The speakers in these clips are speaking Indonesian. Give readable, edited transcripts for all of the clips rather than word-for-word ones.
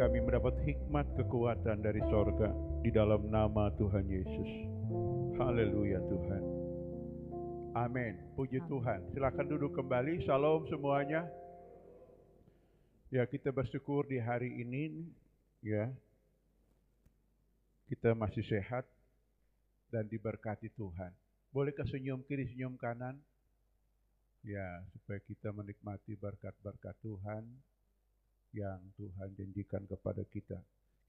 kami mendapat hikmat kekuatan dari sorga di dalam nama Tuhan Yesus. Haleluya Tuhan. Amin. Puji Tuhan. Silakan duduk kembali. Shalom semuanya. Ya, kita bersyukur di hari ini ya kita masih sehat dan diberkati Tuhan. Bolehkah senyum kiri, senyum kanan? Ya, supaya kita menikmati berkat-berkat Tuhan yang Tuhan janjikan kepada kita.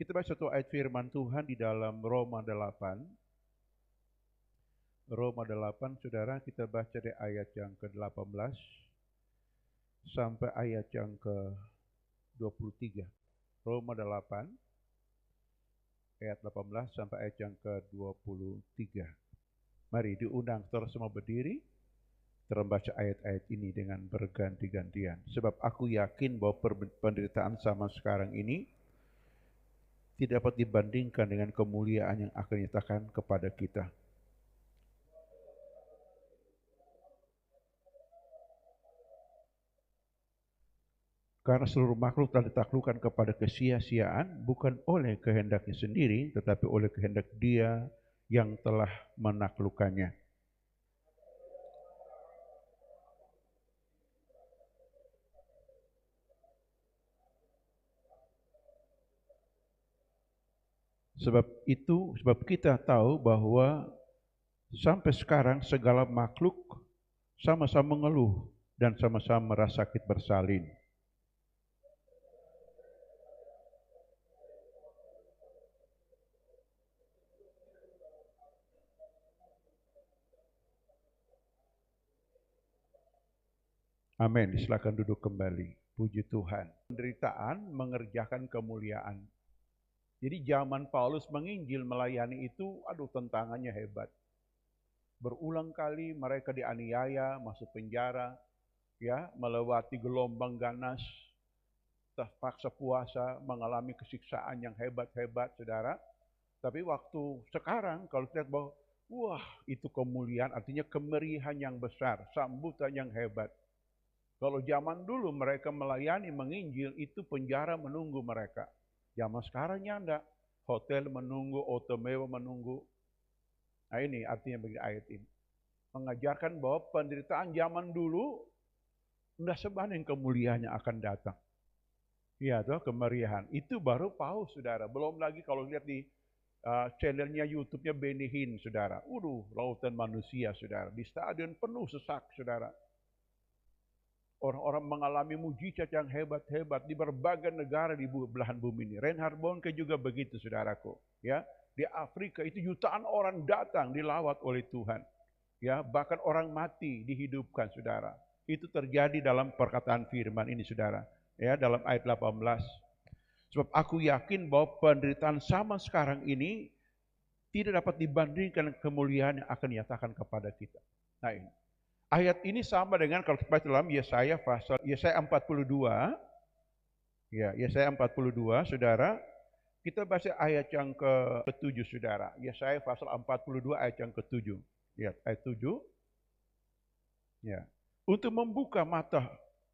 Kita baca satu ayat firman Tuhan di dalam Roma 8. Roma 8, saudara, kita baca dari ayat yang ke-18 sampai ayat yang ke-23. Roma 8, ayat 18 sampai ayat yang ke-23. Mari diundang saudara semua berdiri, terbaca ayat-ayat ini dengan berganti-gantian. Sebab aku yakin bahwa penderitaan zaman sekarang ini tidak dapat dibandingkan dengan kemuliaan yang akan dinyatakan kepada kita. Karena seluruh makhluk telah ditaklukkan kepada kesia-siaan, bukan oleh kehendaknya sendiri, tetapi oleh kehendak Dia yang telah menaklukkannya. Sebab kita tahu bahwa sampai sekarang segala makhluk sama-sama mengeluh dan sama-sama merasa sakit bersalin. Amin. Silakan duduk kembali. Puji Tuhan. Penderitaan mengerjakan kemuliaan. Jadi zaman Paulus menginjil melayani itu, tantangannya hebat. Berulang kali mereka dianiaya, masuk penjara, ya, melewati gelombang ganas, terpaksa puasa, mengalami kesiksaan yang hebat-hebat, saudara. Tapi waktu sekarang, kalau lihat bahwa, wah, itu kemuliaan, artinya kemerihan yang besar, sambutan yang hebat. Kalau zaman dulu mereka melayani, menginjil, itu penjara menunggu mereka. Zaman sekarangnya enggak. Hotel menunggu, auto mewah menunggu. Nah ini artinya bagi ayat ini. Mengajarkan bahwa penderitaan zaman dulu enggak sebanding kemuliaannya akan datang. Iya toh, kemeriahan. Itu baru paus, saudara. Belum lagi kalau lihat di channelnya YouTube-nya Benny Hinn, saudara. Lautan manusia, saudara. Di stadion penuh sesak, saudara. Orang-orang mengalami mujizat yang hebat-hebat di berbagai negara di belahan bumi ini. Reinhard Bonnke juga begitu, saudaraku. Ya, di Afrika itu jutaan orang datang dilawat oleh Tuhan. Ya, bahkan orang mati dihidupkan, saudara. Itu terjadi dalam perkataan firman ini, saudara. Ya, dalam ayat 18. Sebab aku yakin bahwa penderitaan sama sekarang ini tidak dapat dibandingkan kemuliaan yang akan dinyatakan kepada kita. Nah ini. Ayat ini sama dengan kalau kita baca dalam Yesaya 42. Ya, Yesaya 42, saudara. Kita baca ayat yang ke-7, saudara. Yesaya pasal 42 ayat yang ke-7. Lihat, ayat 7. Ya. Untuk membuka mata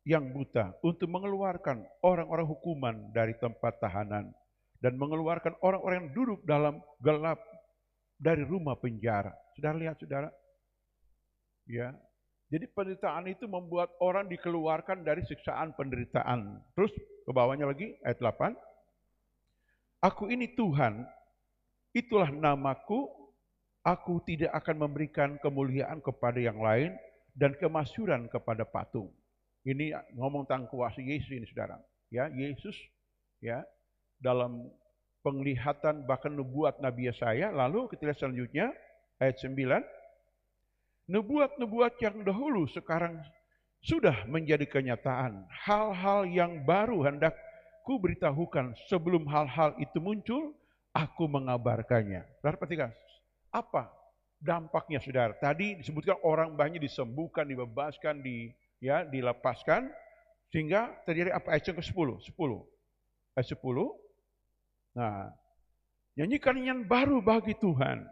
yang buta, untuk mengeluarkan orang-orang hukuman dari tempat tahanan, dan mengeluarkan orang-orang yang duduk dalam gelap dari rumah penjara. Saudara lihat, saudara. Ya. Jadi penderitaan itu membuat orang dikeluarkan dari siksaan penderitaan. Terus ke bawahnya lagi, ayat 8. Aku ini Tuhan, itulah namaku, aku tidak akan memberikan kemuliaan kepada yang lain dan kemasyhuran kepada patung. Ini ngomong tentang kuasa Yesus ini, saudara. Ya, Yesus ya dalam penglihatan bahkan nubuat Nabi Yesaya. Lalu kita lihat selanjutnya, ayat 9. Nubuat-nubuat yang dahulu sekarang sudah menjadi kenyataan. Hal-hal yang baru hendak ku beritahukan sebelum hal-hal itu muncul, aku mengabarkannya. Saudara perhatikan, apa dampaknya, saudara? Tadi disebutkan orang banyak disembuhkan, dibebaskan, dilepaskan, sehingga terjadi apa? Ayat yang ke-10. Ayat 10. Nah, nyanyikan yang baru bagi Tuhan.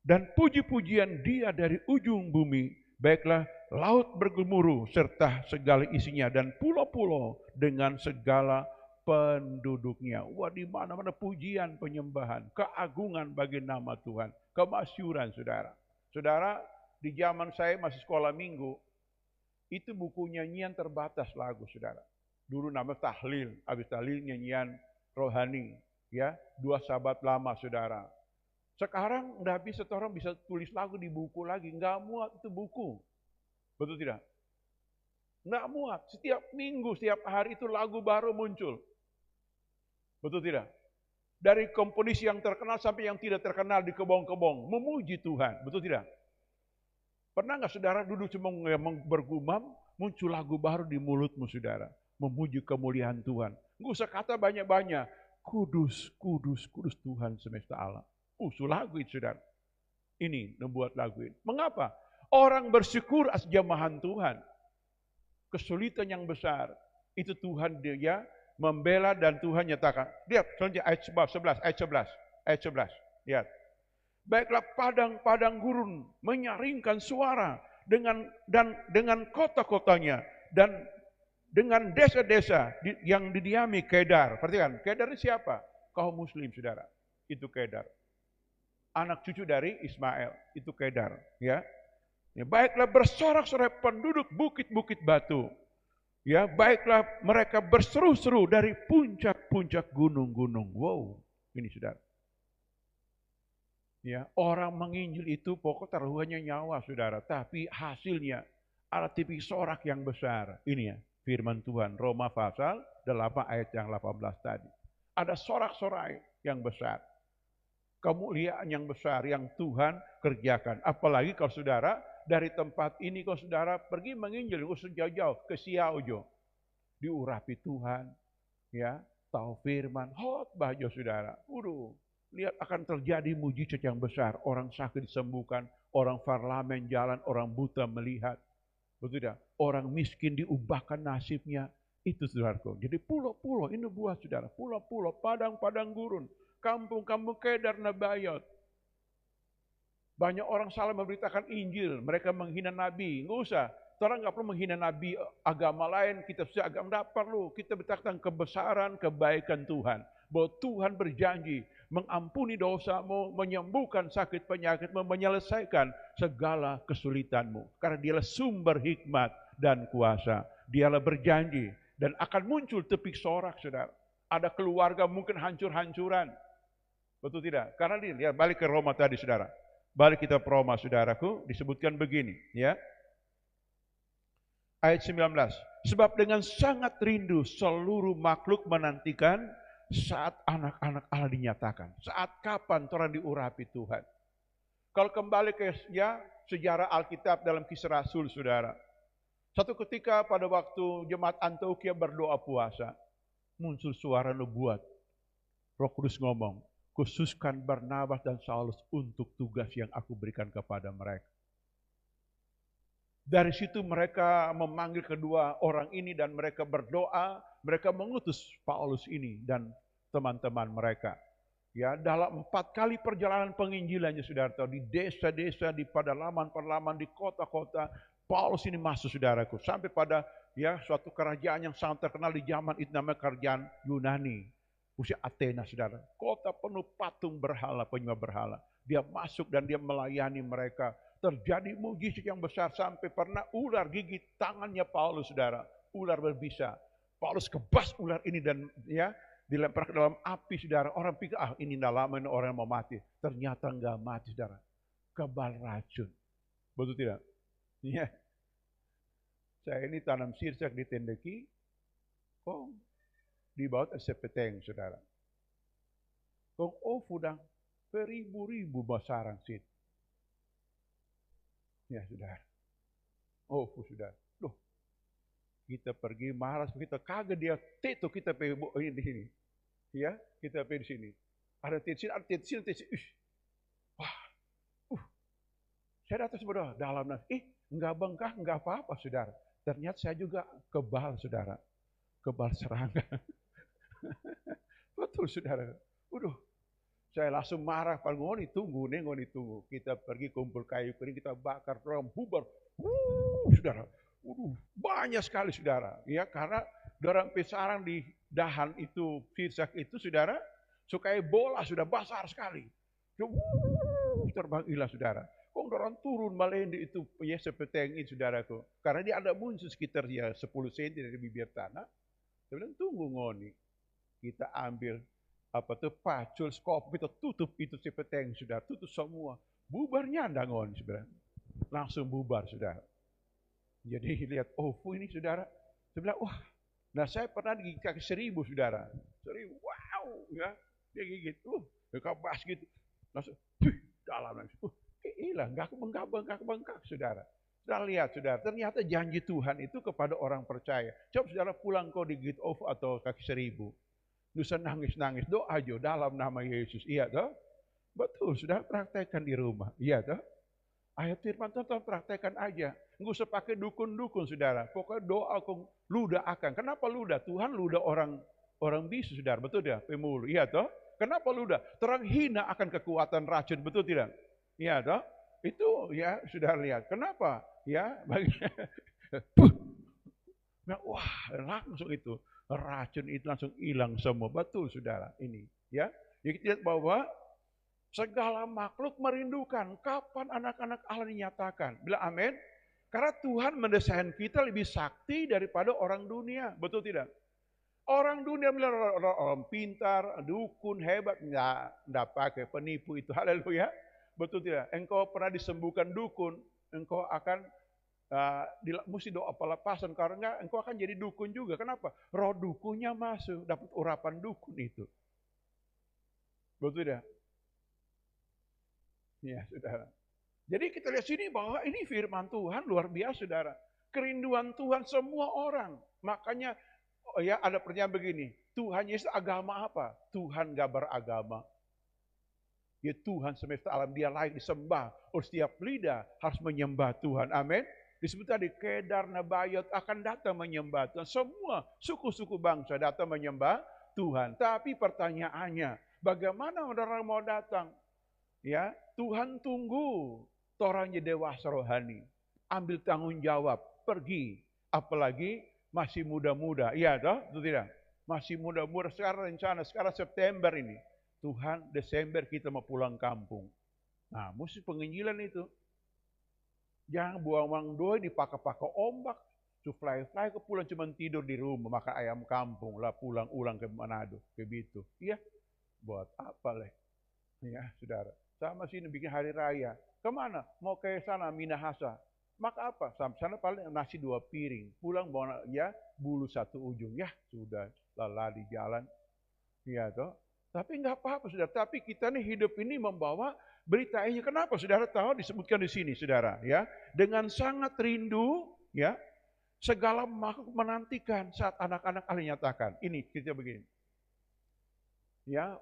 Dan puji-pujian Dia dari ujung bumi, baiklah laut bergemuruh serta segala isinya dan pulau-pulau dengan segala penduduknya. Wah, di mana-mana pujian, penyembahan, keagungan bagi nama Tuhan, kemasyhuran saudara. Saudara, di zaman saya masih sekolah minggu, itu buku nyanyian terbatas lagu saudara. Dulu nama tahlil, habis tahlil nyanyian rohani, ya, dua sahabat lama saudara. Sekarang nggak bisa, orang bisa tulis lagu di buku lagi, nggak muat itu buku, betul tidak? Nggak muat, setiap minggu, setiap hari itu lagu baru muncul, betul tidak? Dari komponis yang terkenal sampai yang tidak terkenal di kebong-kebong, memuji Tuhan, betul tidak? Pernah nggak saudara duduk cuma bergumam, muncul lagu baru di mulutmu saudara, memuji kemuliaan Tuhan. Nggak usah kata banyak-banyak, kudus, kudus, kudus Tuhan semesta alam. Lagu itu saudara. Ini membuat lagu ini. Mengapa? Orang bersyukur atas jamahan Tuhan. Kesulitan yang besar, itu Tuhan dia membela dan Tuhan nyatakan. Lihat selanjutnya ayat 11. Lihat. Baiklah padang-padang gurun menyaringkan suara dengan kota-kotanya dan dengan desa-desa yang didiami Kedar. Perhatikan, Kedar ini siapa? Kaum muslim saudara. Itu Kedar. Anak cucu dari Ismail, itu Kedar, ya. Baiklah bersorak-sorai penduduk bukit-bukit batu. Ya, baiklah mereka berseru-seru dari puncak-puncak gunung-gunung. Wow, ini saudara. Ya, orang menginjil itu pokok taruhannya nyawa saudara, tapi hasilnya ada tipik sorak yang besar. Ini ya, firman Tuhan, Roma pasal 8 ayat yang 18 tadi. Ada sorak-sorai yang besar. Kemuliaan yang besar yang Tuhan kerjakan. Apalagi kalau saudara dari tempat ini, kalau saudara pergi menginjil, usah jauh-jauh ke Siaojo. Diurapi Tuhan, ya, tahu firman, khotbah saudara. Lihat akan terjadi mujizat yang besar. Orang sakit disembuhkan, orang parlamen jalan, orang buta melihat. Betul tidak? Orang miskin diubahkan nasibnya. Itu saudaraku. Jadi pulau-pulau, ini buah saudara. Pulau-pulau, padang-padang gurun. Kampung-kampung Kedar Nabayot. Banyak orang salah memberitakan Injil. Mereka menghina Nabi. Nggak usah. Orang nggak perlu menghina Nabi agama lain. Kita agama tidak perlu. Kita beritakan kebesaran, kebaikan Tuhan. Bahwa Tuhan berjanji mengampuni dosamu, menyembuhkan sakit penyakitmu, menyelesaikan segala kesulitanmu. Karena dialah sumber hikmat dan kuasa. Dialah berjanji dan akan muncul tepik sorak, saudara. Ada keluarga mungkin hancur-hancuran. Betul tidak? Karena lihat balik ke Roma tadi, saudara. Balik kita ke Roma, saudaraku, disebutkan begini, ya. Ayat 19. Sebab dengan sangat rindu seluruh makhluk menantikan saat anak-anak Allah dinyatakan. Saat kapan orang diurapi Tuhan. Kalau kembali ke sejarah Alkitab dalam Kisah Rasul, saudara. Satu ketika pada waktu jemaat Antioquia berdoa puasa, muncul suara nubuat. Roh Kudus ngomong, khususkan Barnabas dan Saulus untuk tugas yang aku berikan kepada mereka. Dari situ mereka memanggil kedua orang ini dan mereka berdoa, mereka mengutus Paulus ini dan teman-teman mereka. Ya, dalam 4 kali perjalanan penginjilannya saudara tahu, di desa-desa, di pedalaman-pedalaman, di kota-kota, Paulus ini masuk saudaraku sampai pada suatu kerajaan yang sangat terkenal di zaman itu namanya kerajaan Yunani. Usia Athena saudara, kota penuh patung berhala, penyembah berhala. Dia masuk dan dia melayani mereka. Terjadi mujizat yang besar sampai pernah ular gigit tangannya Paulus saudara. Ular berbisa. Paulus kebas ular ini dan dilempar ke dalam api saudara. Orang pikir ini tidak lama ini orang mau mati. Ternyata enggak mati saudara. Kebal racun. Betul tidak? Iya. Saya ini tanam sirsak di Tendeki. Di bawah sepeteng saudara. Fudang beribu-ribu basarang sit. Ya saudara. Saudara. Kita pergi malas, kita kaget dia teto kita pergi di sini. Ya, kita pergi di sini. Ada di sini. Wah. Saya datang berdoa dalam enggak bengkak, enggak apa-apa saudara. Ternyata saya juga kebal saudara. Kebal serangga. Betul saudara. Saya langsung marah, ngoni tunggu. Kita pergi kumpul kayu kering, kita bakar, orang bubar. Saudara. Banyak sekali saudara. Ya, karena dorang pesarang di dahan itu, sirsak itu saudara, sukai bola sudah besar sekali. Terbang hilang saudara. Kok orang turun malendi itu ya sepeteng itu saudaraku. Karena dia ada muncul sekitar ya 10 cm dari bibir tanah. Saya bilang tunggu ngoni. Kita ambil apa tuh pacul skop kita tutup itu sepeteng sudah tutup semua. Bubarnya anda ngoni saudara. Langsung bubar saudara. Jadi lihat ini saudara. Saya bilang wah. Nah saya pernah digigit kaki 1000 saudara. 1000 wow ya. Dia gigit. Kabas gitu. Langsung dalam langsung. Hilang, gak bengkak, saudara. Sudah lihat, saudara, ternyata janji Tuhan itu kepada orang percaya. Coba saudara pulang kau digigit atau kaki 1000. Nusa nangis-nangis, doa aja dalam nama Yesus. Iya toh? Betul, sudah praktekkan di rumah. Iya toh? Ayat firman Tuhan praktekkan aja. Nggak usah pakai dukun-dukun, saudara. Pokoknya doa kau ludah akan. Kenapa ludah? Tuhan ludah orang bisu, saudara. Betul tidak? Pemulu. Iya toh? Kenapa ludah? Terang hina akan kekuatan racun. Betul tidak? Iya toh? Itu ya sudah lihat. Kenapa? Ya, nah, wah, langsung itu racun itu langsung hilang semua. Betul saudara, ini ya. Jadi kita lihat bahwa segala makhluk merindukan kapan anak-anak Allah dinyatakan. Bilang amin. Karena Tuhan mendesain kita lebih sakti daripada orang dunia. Betul tidak? Orang dunia bilang orang pintar, dukun, hebat. Enggak pakai penipu itu. Haleluya. Betul tidak? Engkau pernah disembuhkan dukun, engkau akan mesti doa pelepasan karena engkau akan jadi dukun juga. Kenapa? Roh dukunnya masuk, dapat urapan dukun itu. Betul tidak? Ya, saudara. Jadi kita lihat sini bahwa ini firman Tuhan luar biasa, saudara. Kerinduan Tuhan semua orang. Makanya ya ada pernyataan begini, Tuhan Yesus agama apa? Tuhan gak beragama. Ya Tuhan semesta alam, dia layak disembah. Setiap lidah harus menyembah Tuhan. Amin. Disebut tadi Kedar, Nabayot akan datang menyembah Tuhan. Semua suku-suku bangsa datang menyembah Tuhan. Tapi pertanyaannya, bagaimana orang mau datang? Ya, Tuhan tunggu orangnya dewasa rohani. Ambil tanggung jawab, pergi. Apalagi masih muda-muda. Iya toh? Itu tidak? Masih muda-muda. Sekarang rencana, sekarang September ini. Tuhan, Desember kita mau pulang kampung. Nah, mesti penginjilan itu. Jangan buang-buang doi dipakai-pakai ombak. To fly ke pulang cuma tidur di rumah, makan ayam kampung lah, pulang ulang ke Manado, ke Bitu. Iya, buat apa leh? Ya, saudara. Sama sini bikin hari raya. Kemana? Mau ke sana Minahasa. Maka apa? Sampai sana paling nasi 2 piring. Pulang bawa ya bulu 1 ujung. Ya, sudah lelah di jalan. Iya toh. Tapi enggak apa-apa saudara, tapi kita nih hidup ini membawa berita ini. Kenapa saudara tahu disebutkan di sini saudara ya? Dengan sangat rindu ya, segala makhluk menantikan saat anak-anak Allah nyatakan. Ini kita begini. Ya.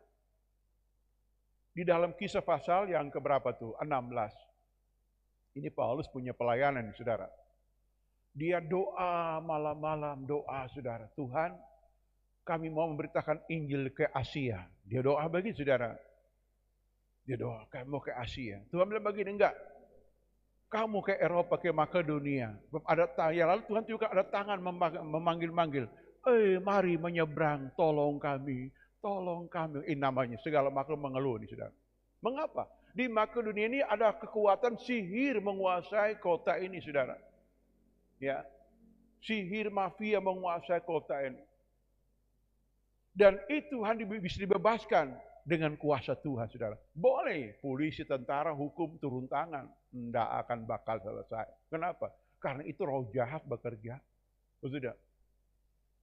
Di dalam Kisah pasal yang keberapa tuh? 16. Ini Paulus punya pelayanan saudara. Dia doa malam-malam, doa saudara. Tuhan, kami mau memberitakan Injil ke Asia. Dia doa begitu saudara. Dia doa, kamu mau ke Asia. Tuhan bilang begini, enggak. Kamu ke Eropa, ke Makedonia. Ya, lalu Tuhan juga ada tangan memanggil-manggil. Mari menyeberang, tolong kami. Tolong kami. Ini namanya, segala makhluk mengeluh nih saudara. Mengapa? Di Makedonia ini ada kekuatan sihir menguasai kota ini saudara. Ya, sihir mafia menguasai kota ini. Dan itu bisa dibebaskan dengan kuasa Tuhan, saudara. Boleh polisi, tentara, hukum turun tangan, tidak akan bakal selesai. Kenapa? Karena itu roh jahat bekerja. Betul tidak?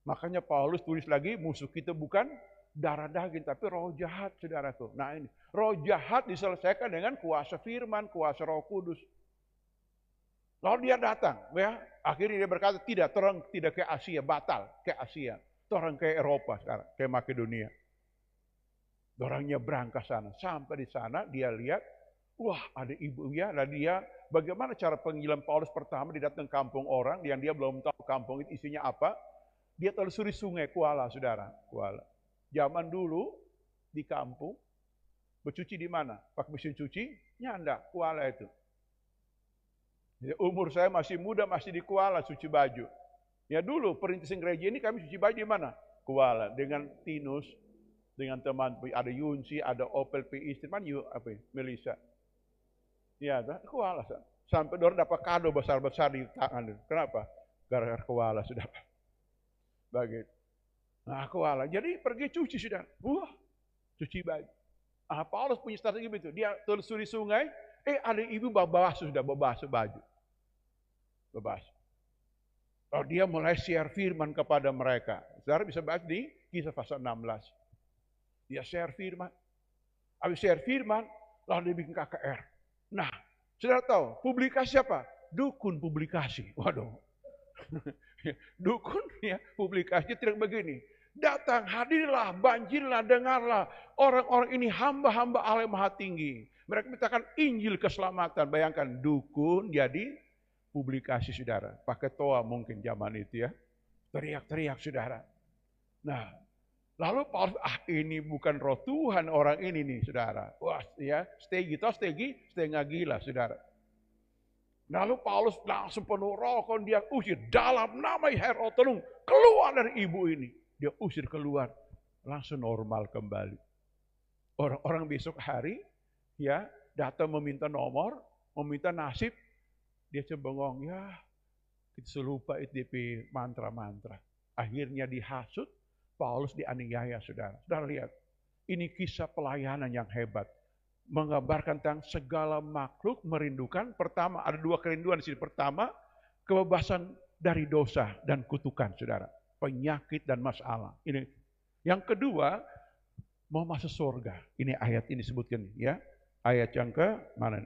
Makanya Paulus tulis lagi, musuh kita bukan darah daging, tapi roh jahat, saudaraku. Nah ini, roh jahat diselesaikan dengan kuasa firman, kuasa Roh Kudus. Lalu dia datang, ya. Akhirnya dia berkata, tidak ke Asia, batal ke Asia. Orang ke Eropa sekarang, ke Makedonia. Orang nyebrang ke sana. Sampai di sana dia lihat, wah ada ibu ya. Dan dia, bagaimana cara penginjilan Paulus pertama, dia datang kampung orang, yang dia belum tahu kampung itu isinya apa. Dia telusuri sungai Kuala, saudara. Kuala. Zaman dulu, di kampung, bercuci di mana? Pakai mesin cuci? Nyanda, Kuala itu. Ya, umur saya masih muda, masih di Kuala cuci baju. Ya dulu perintisan gereja ini kami cuci baju di mana? Kuala dengan Tinus, dengan teman ada Yunsi, ada Opel P istri, mana apa? Melisa. Ya, Kuala. Sampai orang dapat kado besar-besar di tangan. Kenapa? Gara-gara Kuala sudah. Begitu. Nah, Kuala. Jadi pergi cuci sudah. Cuci baju. Paulus punya strategi begitu. Dia telusuri sungai, ada ibu babas sudah babas baju. Bebas. Oh, dia mulai share firman kepada mereka. Saudara bisa baca di Kisah pasal 16. Dia share firman. Habis share firman, lalu dia bikin KKR. Nah, saudara tahu, publikasi apa? Dukun publikasi. Waduh. Dukun ya, publikasi tidak begini. Datang, hadirlah, banjirlah, dengarlah. Orang-orang ini hamba-hamba Allah Maha Tinggi. Mereka mintakan Injil keselamatan. Bayangkan, dukun jadi publikasi saudara, pakai toa mungkin zaman itu ya, teriak-teriak saudara. Nah, lalu Paulus, ini bukan roh Tuhan orang ini nih saudara. Wah ya, setengah gila saudara. Lalu Paulus langsung penuh roh, dia usir dalam nama Herotonum, keluar dari ibu ini. Dia usir keluar, langsung normal kembali. Orang-orang besok hari ya datang meminta nomor, meminta nasib. Dia cembengong, ya kita lupa itu mantra-mantra. Akhirnya dihasut, Paulus dianiaya saudara. Saudara lihat, ini kisah pelayanan yang hebat. Menggambarkan tentang segala makhluk merindukan. Pertama, ada dua kerinduan di sini. Pertama, kebebasan dari dosa dan kutukan saudara. Penyakit dan masalah. Ini. Yang kedua, mau masuk surga. Ini ayat ini sebutkan ya. Ayat yang ke mana?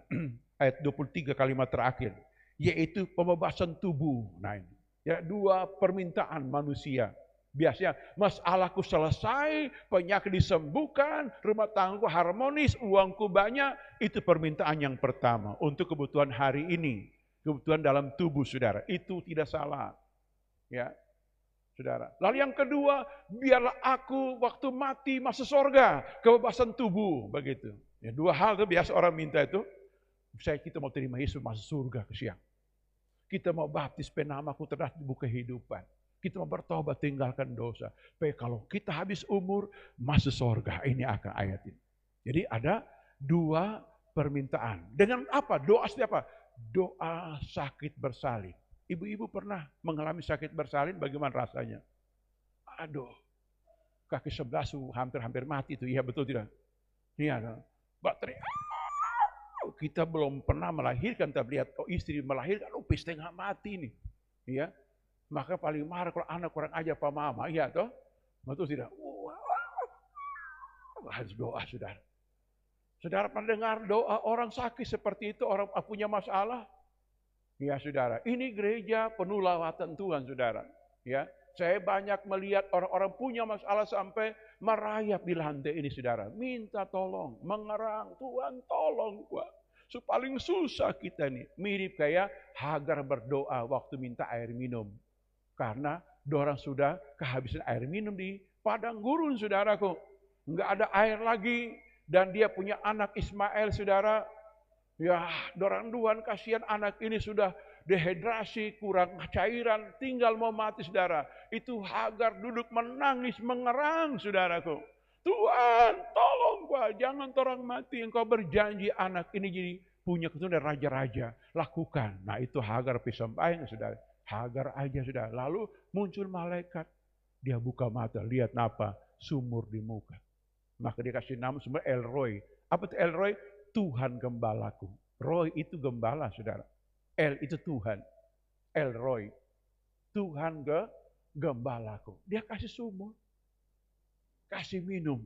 Ayat 23 kalimat terakhir. Yaitu pembebasan tubuh. Nah ini. Ya, dua permintaan manusia. Biasanya masalahku selesai, penyakit disembuhkan, rumah tanggaku harmonis, uangku banyak. Itu permintaan yang pertama untuk kebutuhan hari ini. Kebutuhan dalam tubuh saudara. Itu tidak salah. Ya, saudara. Lalu yang kedua, biarlah aku waktu mati masuk surga. Kebebasan tubuh. Begitu. Ya, dua hal itu biasa orang minta itu. Kita mau terima Yesus masuk surga ke siang. Kita mau baptis penamaku terdapat di buku kehidupan. Kita mau bertobat tinggalkan dosa. Supaya kalau kita habis umur masuk surga. Ini akan ayat ini. Jadi ada dua permintaan. Dengan apa? Doa seperti apa? Doa sakit bersalin. Ibu-ibu pernah mengalami sakit bersalin, bagaimana rasanya? Aduh, kaki sebelah hampir mati itu. Iya betul tidak? Iya, baterai. Kita belum pernah melahirkan, tapi lihat istri melahirkan, setengah mati nih, ya. Maka paling marah kalau anak kurang ajar pak mama, iya toh, betul tidak? Harus doa saudara. Saudara pendengar doa orang sakit seperti itu, orang punya masalah, ya saudara. Ini gereja penuh lawatan Tuhan saudara, ya. Saya banyak melihat orang-orang punya masalah sampai merayap di lantai ini saudara. Minta tolong, mengerang, Tuhan tolong gua. So, paling susah kita nih. Mirip kayak Hagar berdoa waktu minta air minum. Karena orang sudah kehabisan air minum di padang gurun saudaraku. Enggak ada air lagi. Dan dia punya anak Ismail saudara. Ya, dorang duan kasihan anak ini sudah dehidrasi, kurang cairan, tinggal mau mati saudara. Itu Hagar duduk menangis, mengerang saudaraku. Tuhan tolong gua, jangan orang mati. Engkau berjanji anak ini jadi punya keturunan raja-raja. Lakukan. Nah itu Hagar pisampai saudara. Hagar aja saudara. Lalu muncul malaikat. Dia buka mata, lihat apa? Sumur di muka. Maka dia kasih nama sumur El Roi. Apa itu El Roi? Tuhan gembalaku. Roy itu gembala saudara. El itu Tuhan. El Roi. Tuhan gembalaku. Dia kasih sumur. Kasih minum.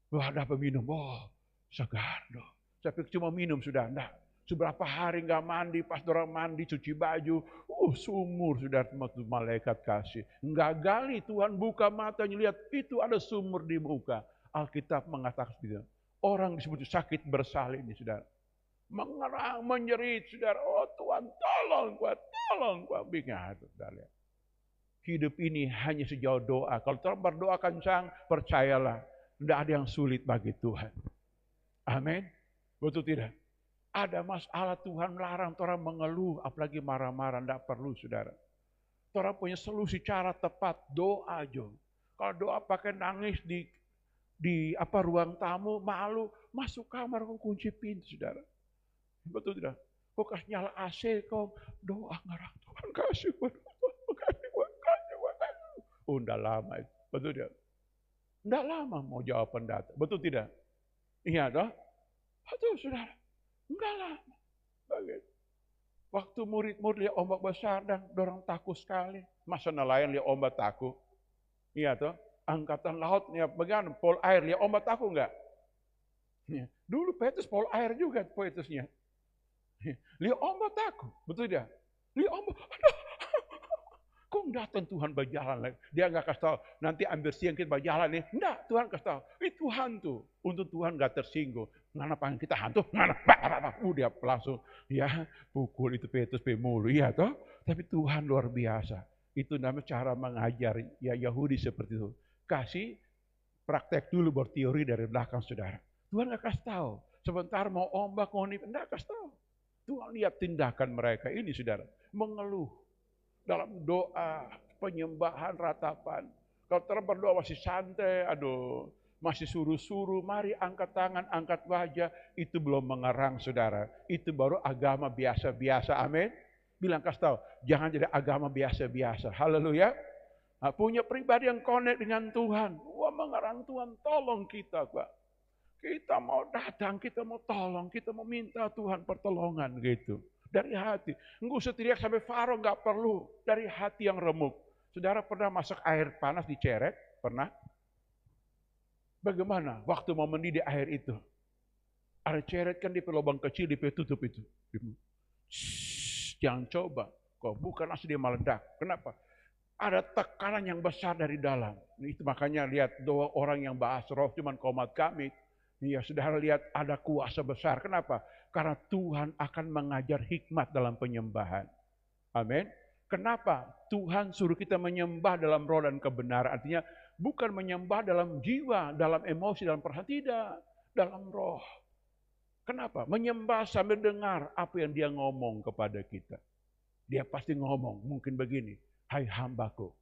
Wah dapat minum. Oh segar dong. Saya pikir cuma minum sudah. Enggak. Seberapa hari nggak mandi. Pas orang mandi cuci baju. Sumur sudah malaikat kasih. Nggak gali. Tuhan buka matanya. Lihat itu ada sumur di muka. Alkitab mengatakan begitu. Orang disebut sakit bersalin ini saudara. Mengerang, menjerit saudara. Oh Tuhan tolong gua. Bingung saudara. Hidup ini hanya sejauh doa. Kalau Tuhan berdoa kencang, percayalah. Tidak ada yang sulit bagi Tuhan. Amin. Betul tidak? Ada masalah Tuhan larang orang mengeluh, apalagi marah-marah, tidak perlu saudara. Orang punya solusi cara tepat, doa aja. Kalau doa pakai nangis di ruang tamu, malu, masuk kamar kau kunci pintu saudara. Betul tidak? Kau kasih nyala AC, kau doa ngarang Tuhan kasih, oh tidak lama itu, betul tidak? Tidak lama mau jawab pendata, betul tidak? Iya toh? Betul saudara. Enggak lama. Begitu. Waktu murid-murid lihat ombak besar dan dorang takut sekali. Masa nelayan lihat ombak takut? Iya toh? Angkatan laut ya bagaimana? Pol air lihat ombak takut enggak? Ya. Dulu Petrus pol air juga Petrusnya. Lihat ombak takut, betul tidak? Lihat ombak, kok datang Tuhan berjalan lagi? Dia nggak kasih tahu, nanti ambil siang kita berjalan nih. Enggak, Tuhan kasih tahu. Itu hantu. Untuk Tuhan nggak tersinggung. Mana panggil kita hantu? Mana? Dia langsung ya pukul itu Petrus pemulu. Iya toh? Tapi Tuhan luar biasa. Itu namanya cara mengajar ya Yahudi seperti itu. Kasih praktek dulu berteori dari belakang saudara. Tuhan nggak kasih tahu. Sebentar mau ombak, mau nip, nggak kasih tahu. Tuhan lihat tindakan mereka ini saudara. Mengeluh. Dalam doa, penyembahan, ratapan. Kalau terus berdoa masih santai, masih suruh-suruh, mari angkat tangan, angkat wajah. Itu belum mengerang saudara. Itu baru agama biasa-biasa, amin. Bilang kasih tahu, jangan jadi agama biasa-biasa. Haleluya. Nah, punya pribadi yang connect dengan Tuhan. Wah, mengerang Tuhan, tolong kita Pak. Kita mau datang, kita mau tolong, kita mau minta Tuhan pertolongan gitu. Dari hati. Enggak usah teriak sampai Faro, enggak perlu. Dari hati yang remuk. Saudara pernah masak air panas diceret? Pernah? Bagaimana waktu mau mendidih air itu? Air ceret kan di lubang kecil, tutup itu. Jangan coba. Kau bukan langsung dia meledak. Kenapa? Ada tekanan yang besar dari dalam. Itu makanya lihat doa orang yang bahas roh cuman komat kami. Ya saudara lihat ada kuasa besar. Kenapa? Karena Tuhan akan mengajar hikmat dalam penyembahan. Amin. Kenapa? Tuhan suruh kita menyembah dalam roh dan kebenaran. Artinya bukan menyembah dalam jiwa, dalam emosi, dalam perasaan. Tidak. Dalam roh. Kenapa? Menyembah sambil dengar apa yang dia ngomong kepada kita. Dia pasti ngomong. Mungkin begini. Hai hambaku.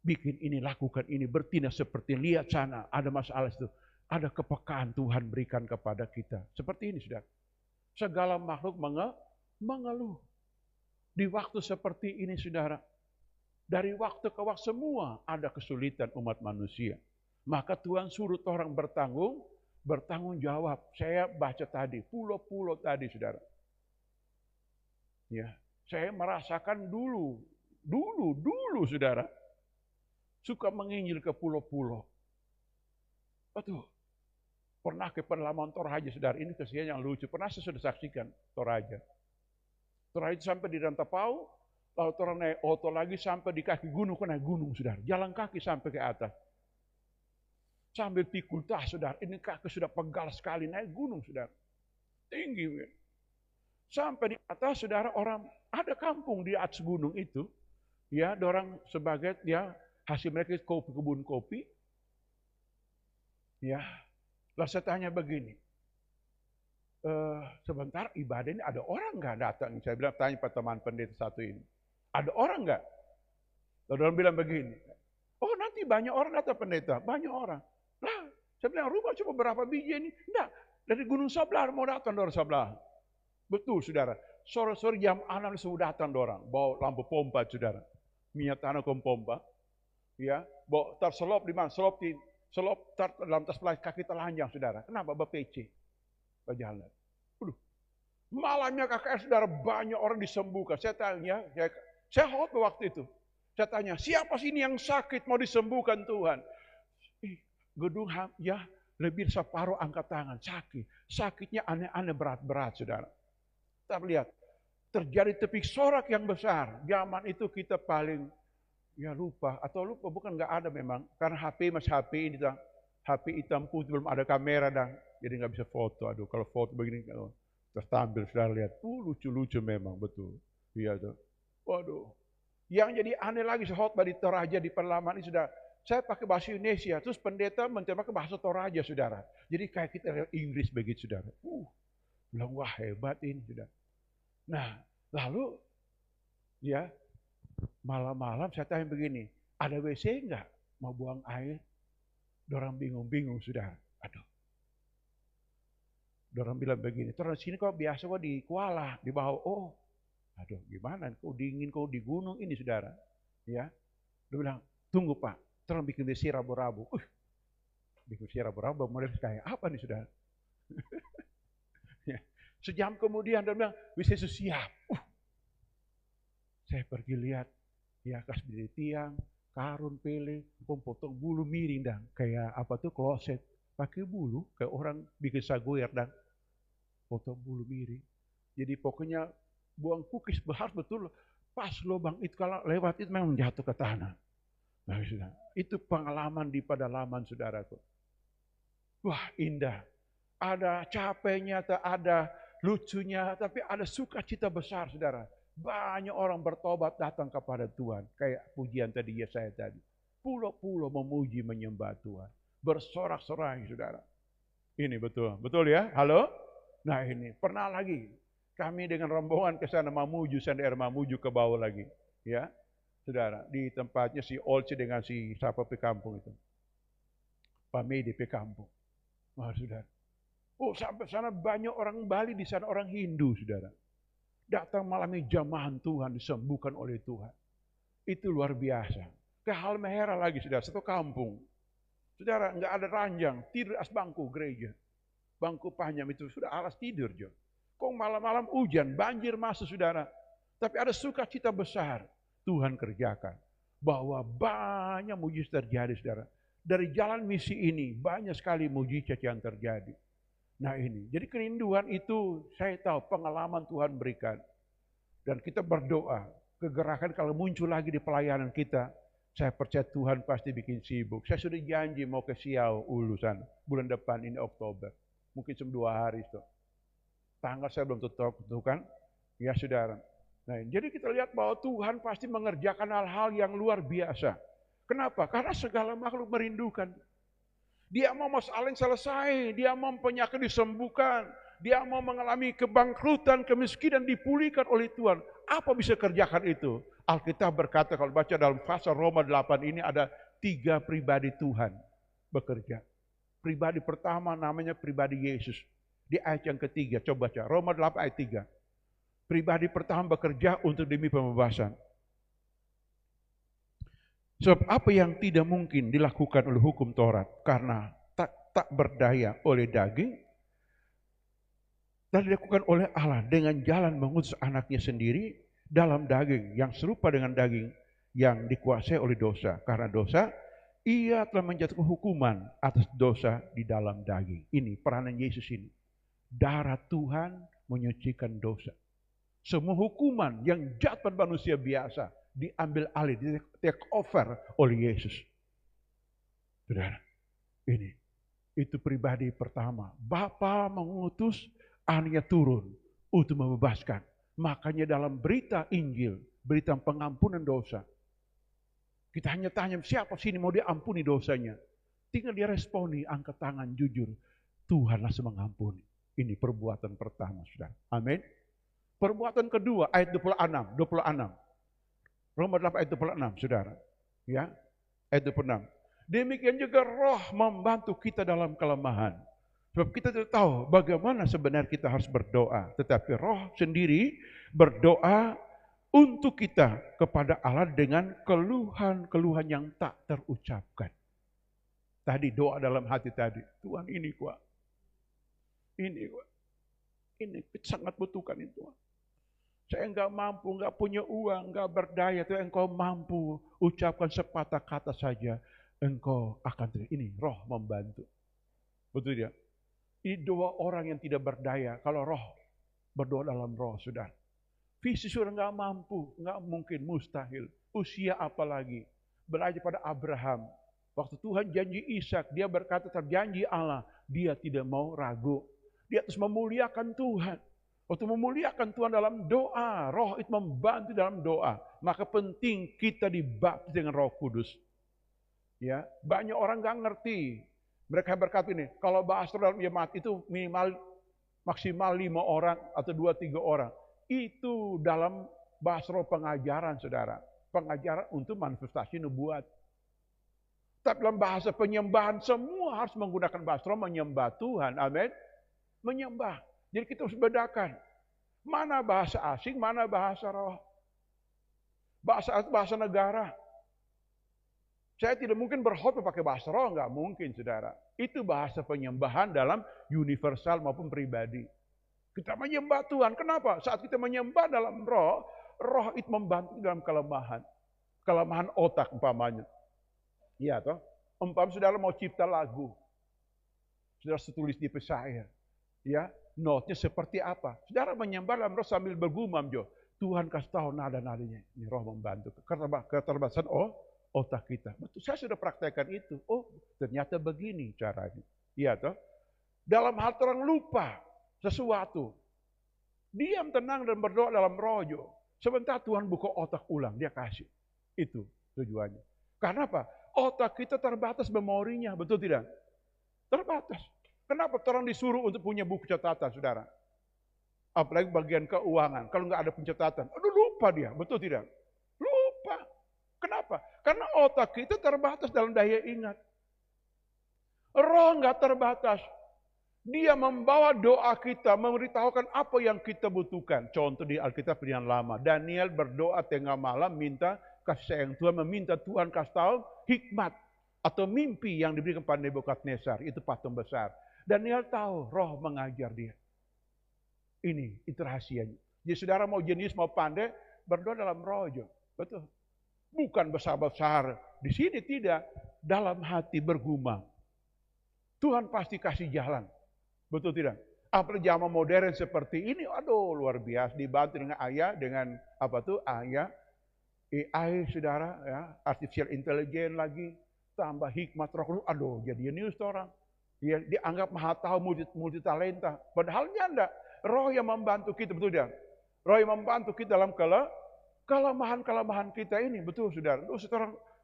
Bikin ini, lakukan ini. Bertindak seperti lihat sana. Ada masalah itu. Ada kepekaan Tuhan berikan kepada kita. Seperti ini saudara. Segala makhluk mengeluh. Di waktu seperti ini saudara, dari waktu ke waktu semua ada kesulitan umat manusia. Maka Tuhan suruh orang bertanggung jawab. Saya baca tadi, pulau-pulau tadi saudara. Ya, saya merasakan dulu saudara, suka menginjil ke pulau-pulau. Betul. Pernah ke pedalaman Toraja, saudara. Ini kesian yang lucu. Pernah saya sudah saksikan Toraja. Toraja sampai di Rantapau, lalu orang naik oto lagi sampai di kaki gunung, naik gunung, saudara. Jalan kaki sampai ke atas. Sambil pikul tas, saudara. Ini kaki sudah pegal sekali, naik gunung, saudara. Tinggi. Sampai di atas, saudara, orang ada kampung di atas gunung itu. Ya, orang sebagai ya hasil mereka kebun kopi. Ya. Lalu saya tanya begini, sebentar ibadah ini ada orang nggak datang? Saya bilang tanya pada teman pendeta satu ini, ada orang nggak? Lalu orang bilang begini, oh nanti banyak orang datang pendeta, banyak orang. Lah, saya bilang rumah cuma berapa biji ini? Enggak, dari gunung sebelah mau datang dari sebelah. Betul saudara, sore-sore jam 6 sudah datang orang, bawa lampu pompa saudara, minyak tanah pompa, ya, bawa terselop di mana? Selop dalam tas plastik kaki telanjang, saudara. Kenapa? BPC. Berjalan. Malamnya KKR, saudara, banyak orang disembuhkan. Saya tanya, saya khotbah waktu itu. Saya tanya, siapa sih ini yang sakit mau disembuhkan Tuhan? Gedung ya lebih separuh angkat tangan, sakit. Sakitnya aneh-aneh berat-berat, saudara. Kita lihat, terjadi tepik sorak yang besar. Zaman itu kita paling ya lupa bukan nggak ada memang karena HP ini HP hitam putih belum ada kamera dan jadi nggak bisa foto. Kalau foto begini kalau tertampil sudah lihat lucu-lucu memang betul. Iya tuh. Waduh. Yang jadi aneh lagi khotbah di Toraja di Perlaman ini sudah saya pakai bahasa Indonesia terus pendeta mencoba ke bahasa Toraja saudara. Jadi kayak kita Inggris begitu saudara. Bilang, wah hebat ini sudah. Nah, lalu ya malam-malam saya tanya begini, ada WC enggak? Mau buang air? Dorang bingung-bingung sudah. Aduh. Dorang bilang begini, terus sini kok biasa kok di Kuala, di bawah. Oh, aduh gimana, kok dingin, kok di gunung ini saudara. Ya, dia bilang, tunggu Pak, terus bikin WC rabu-rabu. Bikin WC rabu-rabu, model kayak apa nih saudara? Ya. Sejam kemudian dia bilang, WC siap. Saya pergi lihat, ya kas di tiang, karun pele, potong bulu miring dan kayak apa tuh kloset, pakai bulu kayak orang bikin saguer dan potong bulu miring. Jadi pokoknya buang kukis harus betul pas lubang itu, kalau lewat itu memang jatuh ke tanah. Nah, sudah. Itu pengalaman di pedalaman saudaraku. Wah indah. Ada capeknya, ada lucunya, tapi ada sukacita besar saudara. Banyak orang bertobat datang kepada Tuhan. Kayak pujian tadi Yesaya tadi. Pulau-pulau memuji menyembah Tuhan. Bersorak-sorai saudara. Ini betul. Betul ya? Halo? Nah ini, pernah lagi. Kami dengan rombongan ke sana Mamuju, daerah Mamuju ke bawah lagi. Ya, saudara. Di tempatnya si Olce dengan si siapa Pekampung itu. Pak Medi Pekampung. Wah saudara. Oh sampai sana banyak orang Bali di sana, orang Hindu saudara. Datang malami jamahan Tuhan, disembuhkan oleh Tuhan. Itu luar biasa. Ke Halmahera lagi saudara, satu kampung. Saudara, nggak ada ranjang, tidur atas bangku gereja. Bangku panjang itu sudah alas tidur jo. Kok malam-malam hujan, banjir masuk saudara. Tapi ada sukacita besar Tuhan kerjakan. Bahwa banyak mujizat terjadi saudara. Dari jalan misi ini banyak sekali mujizat yang terjadi. Nah ini, jadi kerinduan itu saya tahu pengalaman Tuhan berikan. Dan kita berdoa, kegerakan kalau muncul lagi di pelayanan kita, saya percaya Tuhan pasti bikin sibuk. Saya sudah janji mau ke Siau, Ulu sana, bulan depan ini Oktober. Mungkin cuma 2 hari itu. Tanggal saya belum tentukan, ya saudara. Nah, jadi kita lihat bahwa Tuhan pasti mengerjakan hal-hal yang luar biasa. Kenapa? Karena segala makhluk merindukan. Dia mau masalah yang selesai, dia mau penyakit disembuhkan, dia mau mengalami kebangkrutan, kemiskinan dipulihkan oleh Tuhan. Apa bisa kerjakan itu? Alkitab berkata kalau baca dalam pasal Roma 8 ini ada 3 pribadi Tuhan bekerja. Pribadi pertama namanya pribadi Yesus. Di ayat yang ketiga, coba baca Roma 8 ayat 3. Pribadi pertama bekerja untuk demi pembebasan. Sebab apa yang tidak mungkin dilakukan oleh hukum Taurat karena tak berdaya oleh daging, dan dilakukan oleh Allah dengan jalan mengutus anaknya sendiri dalam daging yang serupa dengan daging yang dikuasai oleh dosa. Karena dosa, ia telah menjatuhkan hukuman atas dosa di dalam daging. Ini peranan Yesus ini. Darah Tuhan menyucikan dosa. Semua hukuman yang jatuh pada manusia biasa diambil alih, di take over oleh Yesus. Saudara, ini itu pribadi pertama. Bapa mengutus anaknya turun untuk membebaskan. Makanya dalam berita Injil, berita pengampunan dosa, kita hanya tanya siapa sini mau diampuni dosanya. Tinggal dia responi, angkat tangan jujur. Tuhan langsung mengampuni. Ini perbuatan pertama, saudara. Amin. Perbuatan kedua, ayat 26. Roma 8 ayat 26, saudara. Ya, ayat 26. Demikian juga roh membantu kita dalam kelemahan. Sebab kita tidak tahu bagaimana sebenarnya kita harus berdoa. Tetapi roh sendiri berdoa untuk kita kepada Allah dengan keluhan-keluhan yang tak terucapkan. Tadi doa dalam hati tadi. Tuhan ini kuat. Ini kuat. Ini sangat butuhkan itu. Saya enggak mampu, enggak punya uang, enggak berdaya. Tapi engkau mampu ucapkan sepatah kata saja. Engkau akan terima. Ini roh membantu. Betul tidak? Ini doa orang yang tidak berdaya. Kalau roh, berdoa dalam roh, sudah. Fisik sudah enggak mampu, enggak mungkin, mustahil. Usia apalagi. Belajar pada Abraham. Waktu Tuhan janji Ishak, dia berkata terjanji Allah. Dia tidak mau ragu. Dia terus memuliakan Tuhan. Waktu memuliakan Tuhan dalam doa, roh itu membantu dalam doa. Maka penting kita dibaptis dengan Roh Kudus. Ya, banyak orang nggak ngerti. Mereka berkata ini, kalau bahasa dalam jemaat itu minimal Maksimal 5 orang atau 2-3 orang. Itu dalam bahasa roh pengajaran, saudara. Pengajaran untuk manifestasi nubuat. Tapi dalam bahasa penyembahan, semua harus menggunakan bahasa roh menyembah Tuhan. Amin. Menyembah. Jadi kita harus bedakan. Mana bahasa asing, mana bahasa roh. Bahasa negara. Saya tidak mungkin berkhotbah pakai bahasa roh, nggak mungkin, saudara. Itu bahasa penyembahan dalam universal maupun pribadi. Kita menyembah Tuhan. Kenapa? Saat kita menyembah dalam roh, roh itu membantu dalam kelemahan. Kelemahan otak umpamanya. Iya toh? Umpam saudara mau cipta lagu. Saudara tulis di pesaya. Ya, notnya seperti apa? Saudara menyembah dalam roh sambil bergumam, Jo. Tuhan kasih tahu nada-nadanya. Ini roh membantu. Keterbatasan otak kita. Betul, saya sudah praktekkan itu. Oh, ternyata begini caranya. Iya toh? Dalam hal orang lupa sesuatu. Diam, tenang, dan berdoa dalam roh, Jo. Sebentar Tuhan buka otak ulang, dia kasih. Itu tujuannya. Karena apa? Otak kita terbatas memorinya, betul tidak? Terbatas. Kenapa orang disuruh untuk punya buku catatan, saudara? Apalagi bagian keuangan. Kalau nggak ada pencatatan, aduh lupa dia, betul tidak? Lupa. Kenapa? Karena otak kita terbatas dalam daya ingat. Roh nggak terbatas. Dia membawa doa kita, memberitahukan apa yang kita butuhkan. Contoh di Alkitab yang lama. Daniel berdoa tengah malam, minta kasih sayang Tuhan, meminta Tuhan kasih tahu hikmat atau mimpi yang diberikan pada Nebukadnezar. Itu patung besar. Daniel tahu, roh mengajar dia. Itu rahasianya. Jadi saudara mau jenius, mau pandai, berdoa dalam roh aja. Betul. Bukan besar-besar. Di sini tidak. Dalam hati bergumam. Tuhan pasti kasih jalan. Betul tidak? Apalagi zaman modern seperti ini, aduh luar biasa. Dibantu dengan AI, saudara, ya, artificial intelligence lagi, tambah hikmat roh, aduh jadi jenius orang. Ya, dianggap maha tahu, multi talenta. Padahalnya enggak. Roh yang membantu kita, betul tidak? Roh yang membantu kita dalam kelemahan kita ini, betul saudara.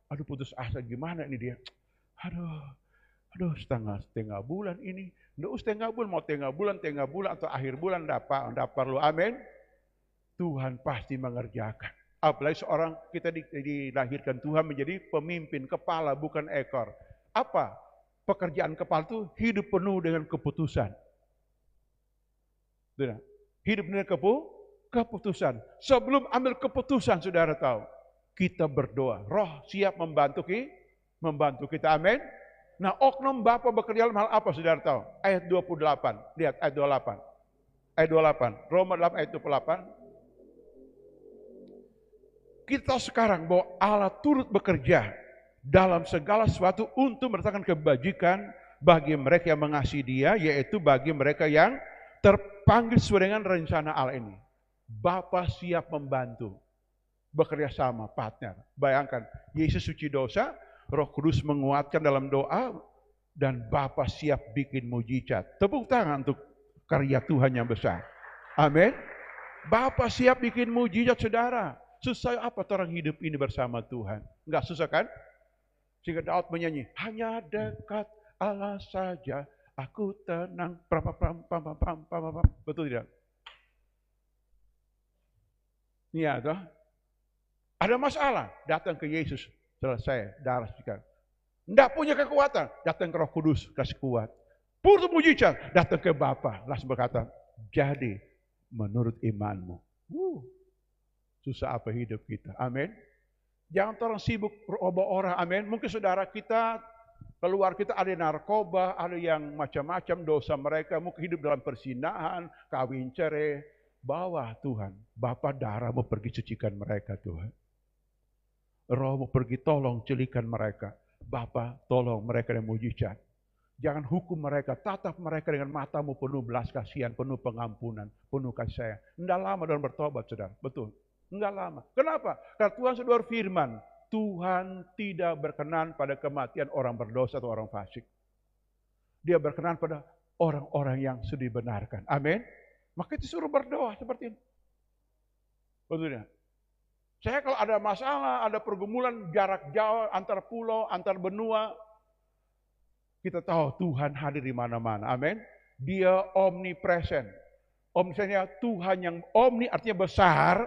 Aduh putus asa gimana ini dia? Aduh setengah bulan ini. Setengah bulan atau akhir bulan enggak perlu. Amin. Tuhan pasti mengerjakan. Apalagi seorang kita dilahirkan Tuhan menjadi pemimpin, kepala bukan ekor. Apa? Pekerjaan kepala itu hidup penuh dengan keputusan. Hidup dengan keputusan. Sebelum ambil keputusan, saudara tahu, kita berdoa. Roh siap membantu kita. Amin. Nah, oknum Bapa bekerja dalam hal apa, saudara tahu? Ayat 28. Lihat ayat 28. Ayat 28. Roma 8 ayat 28. Kita sekarang bahwa Allah turut bekerja dalam segala sesuatu untuk mendatangkan kebajikan bagi mereka yang mengasihi Dia, yaitu bagi mereka yang terpanggil sesuai dengan rencana Allah ini. Bapa siap membantu, bekerja sama, partner. Bayangkan, Yesus suci dosa, Roh Kudus menguatkan dalam doa, dan Bapa siap bikin mujizat. Tepuk tangan untuk karya Tuhan yang besar. Amin. Bapa siap bikin mujizat, saudara. Susah apa orang hidup ini bersama Tuhan? Enggak susah kan? Sehingga Daud menyanyi, hanya dekat Allah saja, aku tenang. Betul tidak? Iya toh. Ada masalah, datang ke Yesus. Selesai, darah sekarang. Tidak punya kekuatan, datang ke Roh Kudus, kasih kuat. Butuh mujizat, datang ke Bapa. Langsung berkata, jadi menurut imanmu. Susah apa hidup kita, amin. Jangan orang sibuk berubah orang, amin. Mungkin saudara kita, keluar kita ada narkoba, ada yang macam-macam dosa mereka, mungkin hidup dalam persinahan, kawin cerai. Bawa Tuhan, Bapa darah mau pergi sucikan mereka Tuhan. Roh mau pergi tolong celikan mereka. Bapa tolong mereka yang mujizat. Jangan hukum mereka, tatap mereka dengan matamu penuh belas kasihan, penuh pengampunan, penuh kasih sayang. Tidak lama dalam bertobat, saudara. Betul. Enggak lama. Kenapa? Karena Tuhan sudah berfirman, Tuhan tidak berkenan pada kematian orang berdosa atau orang fasik. Dia berkenan pada orang-orang yang sudah dibenarkan. Amin. Maka itu suruh berdoa seperti ini. Betul ya? Saya kalau ada masalah, ada pergumulan jarak jauh antar pulau, antar benua, kita tahu Tuhan hadir di mana-mana. Amin. Dia omnipresent. Omnipresentnya Tuhan yang omni artinya besar.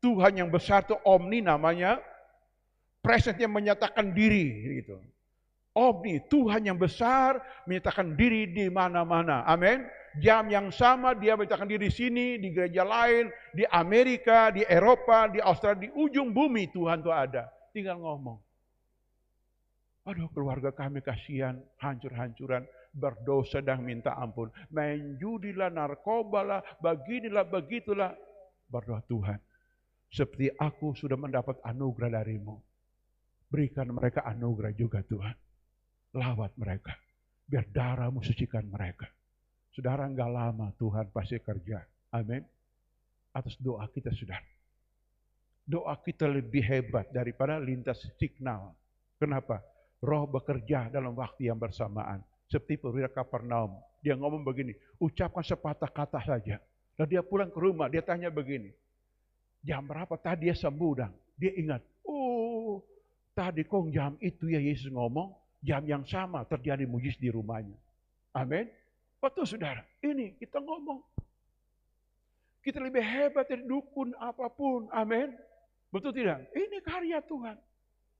Tuhan yang besar itu omni namanya. Presentnya menyatakan diri gitu. Omni, Tuhan yang besar menyatakan diri di mana-mana. Amin. Jam yang sama dia menyatakan diri di sini, di gereja lain, di Amerika, di Eropa, di Australia, di ujung bumi Tuhan itu ada. Tinggal ngomong. Aduh, keluarga kami kasihan, hancur-hancuran, berdosa dan minta ampun. Main judilah, narkoba lah, beginilah, begitulah. Berdoa, Tuhan, seperti aku sudah mendapat anugerah darimu, berikan mereka anugerah juga Tuhan. Lawat mereka, biar darahmu sucikan mereka. Saudara, enggak lama Tuhan pasti kerja. Amin. Atas doa kita, saudara. Doa kita lebih hebat daripada lintas signal. Kenapa? Roh bekerja dalam waktu yang bersamaan. Seperti perwira Kapernaum. Dia ngomong begini, ucapkan sepatah kata saja. Lalu dia pulang ke rumah, dia tanya begini, jam berapa tadi dia sembuh? Dia ingat, oh tadi kok jam itu ya Yesus ngomong, jam yang sama terjadi mujizat di rumahnya. Amin. Betul saudara, ini kita ngomong. Kita lebih hebat dari dukun apapun. Amin. Betul tidak? Ini karya Tuhan.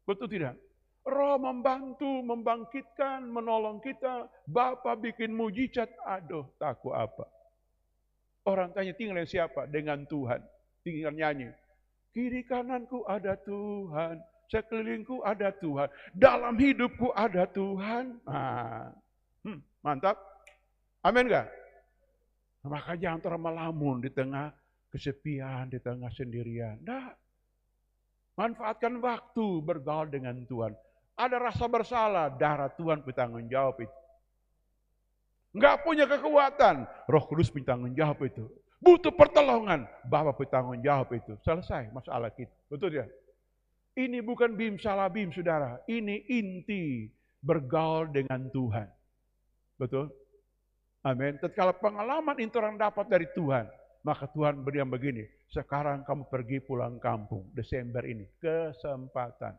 Betul tidak? Roh membantu, membangkitkan, menolong kita. Bapa bikin mujizat. Aduh, takut apa? Orang tanya tinggal siapa? Dengan Tuhan. Tinggal nyanyi. Kiri kananku ada Tuhan. Sekelilingku ada Tuhan. Dalam hidupku ada Tuhan. Mantap. Amin gak? Maka jangan terlalu melamun di tengah kesepian, di tengah sendirian. Nah, manfaatkan waktu bergaul dengan Tuhan. Ada rasa bersalah, darah Tuhan bertanggung jawab itu. Enggak punya kekuatan, Roh Kudus bertanggung jawab itu. Butuh pertolongan, Bapa bertanggung jawab itu. Selesai masalah kita. Betul ya? Ini bukan bim salah bim, saudara. Ini inti bergaul dengan Tuhan. Betul? Amin. Tatkala pengalaman itu orang dapat dari Tuhan, maka Tuhan beri yang begini. Sekarang kamu pergi pulang kampung. Desember ini. Kesempatan.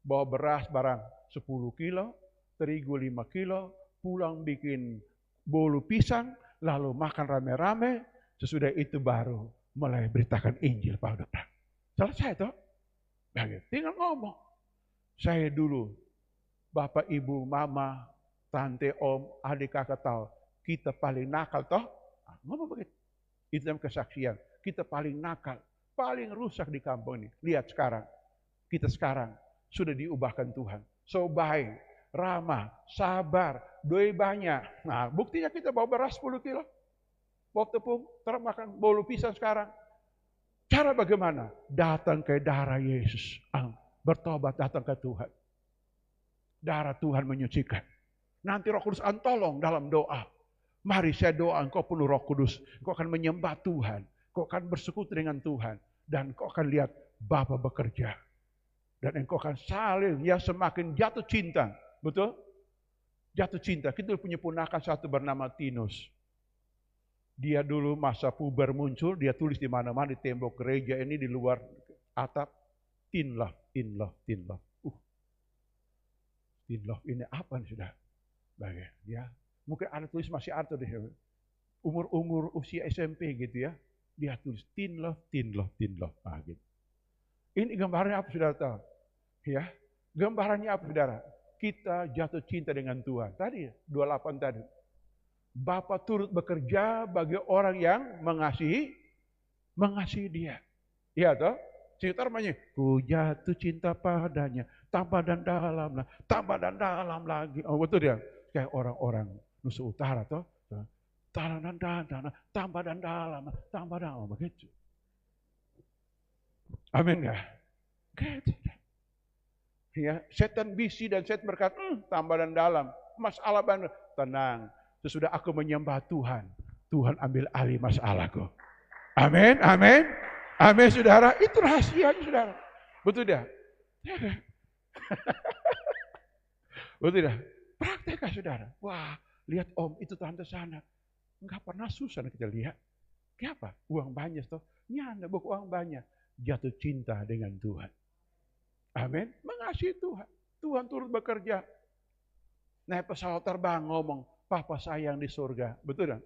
Bawa beras barang 10 kilo, terigu 5 kilo, pulang bikin bolu pisang, lalu makan rame-rame, sesudah itu baru mulai beritakan Injil pada orang. Selesai toh? Tinggal ngomong. Saya dulu, bapak, ibu, mama, tante, om, adik, kakak tahu, kita paling nakal toh? Ngomong begitu. Itu dalam kesaksian. Kita paling nakal, paling rusak di kampung ini. Lihat sekarang, kita sekarang sudah diubahkan Tuhan. So baik, ramah, sabar, doi banyak. Nah, buktinya kita bawa beras 10 kilo. Bawa tepung, termakan bolu pisang sekarang. Cara bagaimana? Datang ke darah Yesus. Bertobat, datang ke Tuhan. Darah Tuhan menyucikan. Nanti Roh Kudus akan tolong dalam doa. Mari saya doa, engkau penuh Roh Kudus. Engkau akan menyembah Tuhan. Engkau akan bersekutu dengan Tuhan. Dan engkau akan lihat Bapa bekerja. Dan engkau akan saling, ya semakin jatuh cinta. Betul? Jatuh cinta. Kita punya ponakan satu bernama Tinus. Dia dulu masa puber muncul, dia tulis di mana-mana di tembok gereja ini, di luar atap. Teen love, teen love, teen love. Teen love ini apa nih sudah? Baik, ya. Mungkin ada tulis masih ada di umur usia SMP gitu ya. Dia tulis teen love, teen love, teen love. Gitu. Ini gambarannya apa saudara tahu? Ya, gambarannya apa saudara? Kita jatuh cinta dengan Tuhan. Tadi 28 tadi. Bapa turut bekerja bagi orang yang mengasihi dia. Iya toh? Sekitar namanya, ku jatuh cinta padanya, tambah dan dalam, tambah dan dalam lagi. Oh betul dia. Kayak orang-orang Nusa Utara toh. Tambah dan dalam, tambah dan dalam. Begitu. Amin gak? Gitu. Ya, setan bisi dan setan berkata, tambah dan dalam. Masalah benar. Tenang. Sesudah aku menyembah Tuhan, Tuhan ambil alih masalahku. Amin, amin, amin saudara. Itu rahasianya saudara. Betul dah. Betul dah. Praktekkan saudara. Wah, lihat om itu tante sana. Enggak pernah susah kita lihat. Kenapa? Uang banyak toh. Nyanda bukan uang banyak. Jatuh cinta dengan Tuhan. Amin. Mengasihi Tuhan. Tuhan turut bekerja. Naik pesawat terbang ngomong. Papa sayang di surga. Betul kan?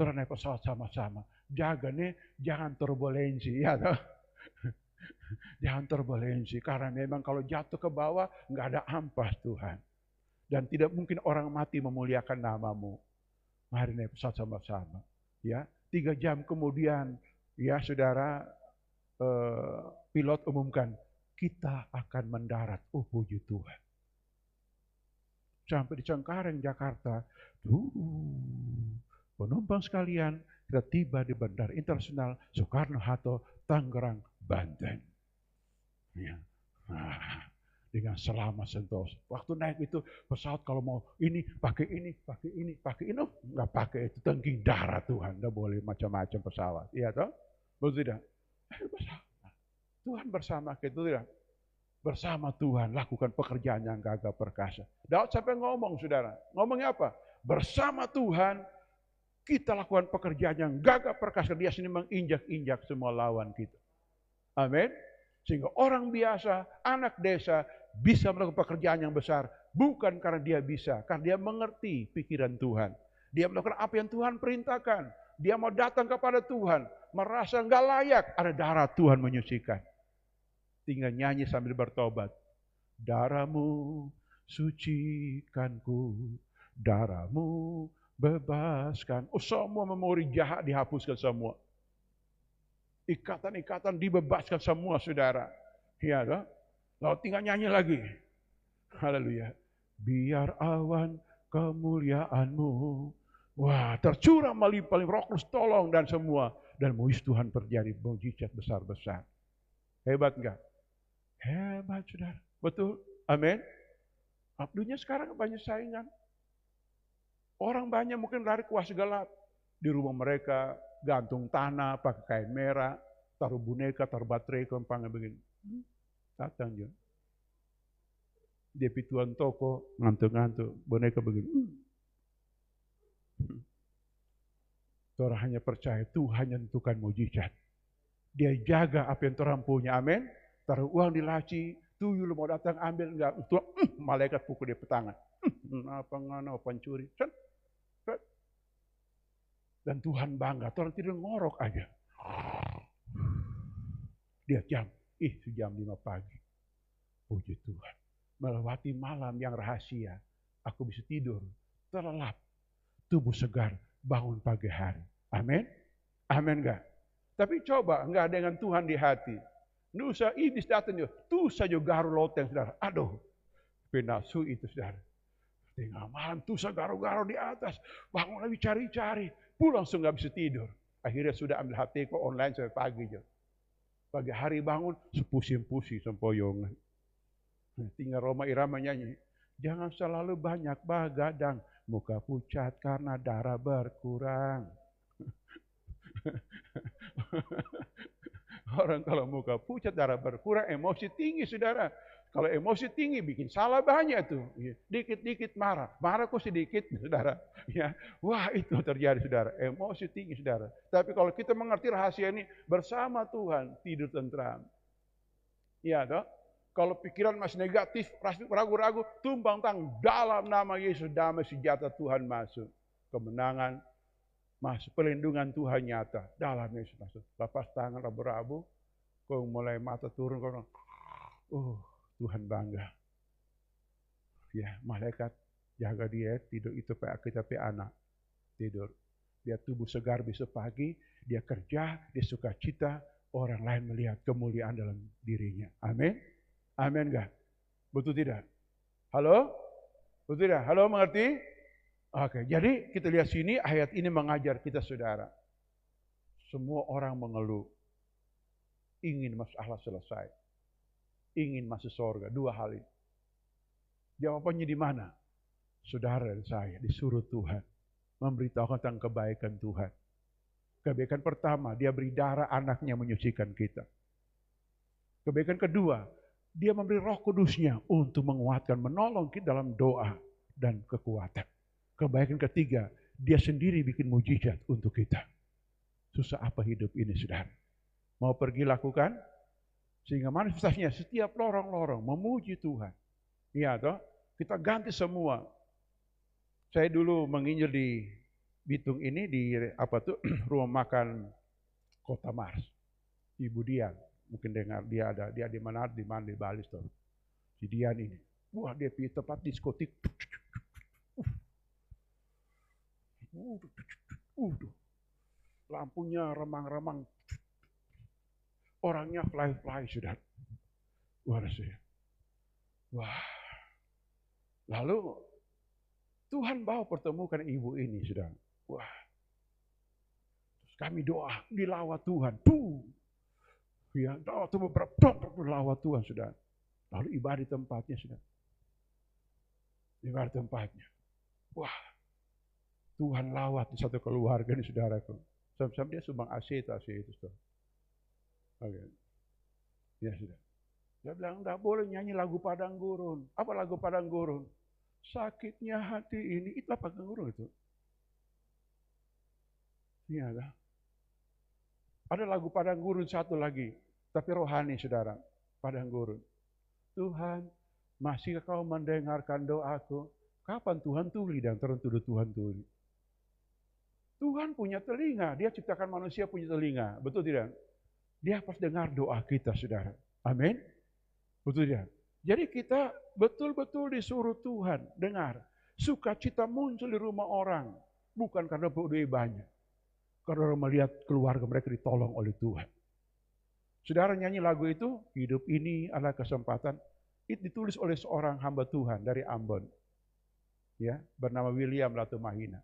Turun naik pesawat sama-sama. Jaga nih, jangan turbulensi. Ya toh? Jangan turbulensi. Karena memang kalau jatuh ke bawah, nggak ada ampas Tuhan. Dan tidak mungkin orang mati memuliakan namamu. Mari naik pesawat sama-sama. Ya, 3 jam kemudian, ya saudara, pilot umumkan, kita akan mendarat. Oh puji Tuhan. Sampai di Cengkareng, Jakarta. Penumpang sekalian, kita tiba di Bandara Internasional Soekarno-Hatta, Tangerang, Banten. Ya. Nah, dengan selamat sentosa. Waktu naik itu pesawat kalau mau ini, pakai ini, pakai ini, pakai ini. Nggak pakai itu, tangki darah Tuhan. Nggak boleh macam-macam pesawat. Iya toh? Betul tidak? Tuhan bersama kita, tidak? Bersama Tuhan lakukan pekerjaan yang gagah perkasa. Daud sampai ngomong, saudara. Ngomongnya apa? Bersama Tuhan kita lakukan pekerjaan yang gagah perkasa. Dia sini menginjak-injak semua lawan kita. Amin. Sehingga orang biasa, anak desa bisa melakukan pekerjaan yang besar. Bukan karena dia bisa, karena dia mengerti pikiran Tuhan. Dia melakukan apa yang Tuhan perintahkan. Dia mau datang kepada Tuhan, merasa nggak layak, ada darah Tuhan menyucikan. Tinggal nyanyi sambil bertobat. Darahmu sucikanku, darahmu bebaskan. Oh, semua memori jahat dihapuskan semua. Ikatan-ikatan dibebaskan semua, saudara. Ya, toh? Lalu tinggal nyanyi lagi. Haleluya. Biar awan kemuliaanmu. Wah, tercurah melimpah Roh Kudus tolong dan semua. Dan mujizat Tuhan terjadi, mujizat besar-besar. Hebat enggak? Hebat, saudara. Betul? Amin. Dunia sekarang banyak saingan. Orang banyak mungkin lari kuasa gelap. Di rumah mereka gantung tanah, pakai kain merah, taruh boneka, taruh baterai, kempangnya begini. Datang dia. Dia pituan toko, ngantuk-ngantuk, boneka begini. Orang hanya percaya Tuhan yang tentukan mujizat. Dia jaga apa yang orang punya, amin. Taruh uang di laci, tuyul mau datang ambil, enggak. Malaikat pukul dia petangan. Apa ngana, pencuri. Dan Tuhan bangga, orang tidur ngorok aja. Dia jam 5 pagi. Puji Tuhan. Melewati malam yang rahasia. Aku bisa tidur, terlelap. Tubuh segar, bangun pagi hari. Amin? Amin enggak? Tapi coba, enggak ada dengan Tuhan di hati. Nusa iblis datang juga. Tuh saja garu loteng, saudara. Aduh, penasu itu, saudara. Tengah malam tuh garu-garu di atas. Bangun lagi cari-cari. Pulang langsung nggak bisa tidur. Akhirnya sudah ambil HP kok online sampai pagi aja. Pagi hari bangun, sepusing-pusing sempoyongan. Tinggal Roma Irama nyanyi. Jangan selalu banyak bagadang. Muka pucat karena darah berkurang. Orang kalau muka pucat, darah berkurang, emosi tinggi, saudara. Kalau emosi tinggi, bikin salah banyak tuh. Dikit-dikit marah. Marah kok sedikit, saudara. Ya, wah itu terjadi, saudara. Emosi tinggi, saudara. Tapi kalau kita mengerti rahasia ini, bersama Tuhan, tidur tentram. Ya, toh? Kalau pikiran masih negatif, ragu-ragu, tumpang tang dalam nama Yesus, damai sejahtera Tuhan masuk. Kemenangan, masuk pelindungan Tuhan nyata. Dalam Yesus masuk. Lepas tangan rabu-rabu, kau mulai mata turun, kau Tuhan bangga. Ya, malaikat jaga dia, tidur itu kita anak. Tidur. Dia tubuh segar besok pagi, dia kerja, dia sukacita, orang lain melihat kemuliaan dalam dirinya. Amin. Amin enggak? Betul tidak? Halo? Betul tidak? Halo, mengerti? Oke, jadi kita lihat sini ayat ini mengajar kita, saudara. Semua orang mengeluh. Ingin masalah selesai. Ingin masuk surga. 2 hal ini. Jawabannya di mana? Saudara dan saya disuruh Tuhan memberitahukan tentang kebaikan Tuhan. Kebaikan pertama, dia beri darah anaknya menyucikan kita. Kebaikan kedua, dia memberi Roh Kudusnya untuk menguatkan, menolong kita dalam doa dan kekuatan. Kebaikan ketiga, dia sendiri bikin mujizat untuk kita. Susah apa hidup ini, saudara? Mau pergi lakukan? Sehingga manifestasinya setiap lorong-lorong memuji Tuhan. Iya toh? Kita ganti semua. Saya dulu menginjil di Bitung ini di rumah makan Kota Mars. Ibu Dian, mungkin dengar dia di mana di Bali tuh. Si Dian ini. Wah, dia pergi tempat diskotik. Lampunya remang-remang. Orangnya fly sudah. Wah. Lalu Tuhan bawa pertemukan ibu ini sudah. Wah. Terus kami doa, dilawat Tuhan. Ya, waktu berlawat Tuhan sudah. Lalu ibadah di tempatnya sudah. Ibadah tempatnya. Wah. Tuhan lawat di satu keluarga ini saudaraku. Sampai dia sumbang AC itu. Oke. Ya sudah. Dia bilang, enggak boleh nyanyi lagu Padang Gurun. Apa lagu Padang Gurun? Sakitnya hati ini, itu apa Padang Gurun itu? Iya kan? Ada lagu Padang Gurun satu lagi, tapi rohani saudara. Padang Gurun. Tuhan, masih kau mendengarkan doaku? Kapan Tuhan tuli dan tertuduh Tuhan tuli? Tuhan punya telinga, dia ciptakan manusia punya telinga, betul tidak? Dia harus dengar doa kita saudara. Amin. Betul tidak? Jadi kita betul-betul disuruh Tuhan dengar. Sukacita muncul di rumah orang. Bukan karena berdoa banyak. Karena orang melihat keluarga mereka ditolong oleh Tuhan. Saudara nyanyi lagu itu, hidup ini adalah kesempatan. Itu ditulis oleh seorang hamba Tuhan dari Ambon. Ya, bernama William Latumahina.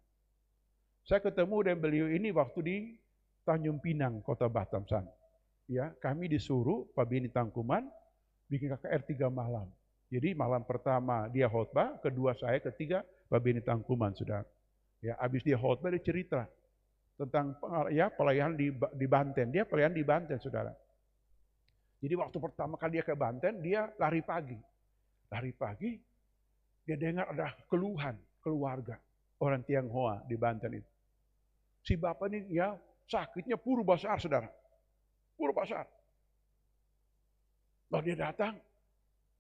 Saya ketemu dengan beliau ini waktu di Tanjung Pinang, Kota Batam sana. Ya, kami disuruh Pak Beni Tangkuman bikin KKR 3 malam. Jadi malam pertama dia khotbah, kedua saya, ketiga Pak Beni Tangkuman sudah. Ya, habis dia khotbah dia cerita tentang pelayanan di Banten. Dia pelayanan di Banten, saudara. Jadi waktu pertama kali dia ke Banten, dia lari pagi. Lari pagi, dia dengar ada keluhan keluarga orang Tionghoa di Banten itu. Si bapak ini ya sakitnya puru basar, saudara. Puru basar. Lalu dia datang,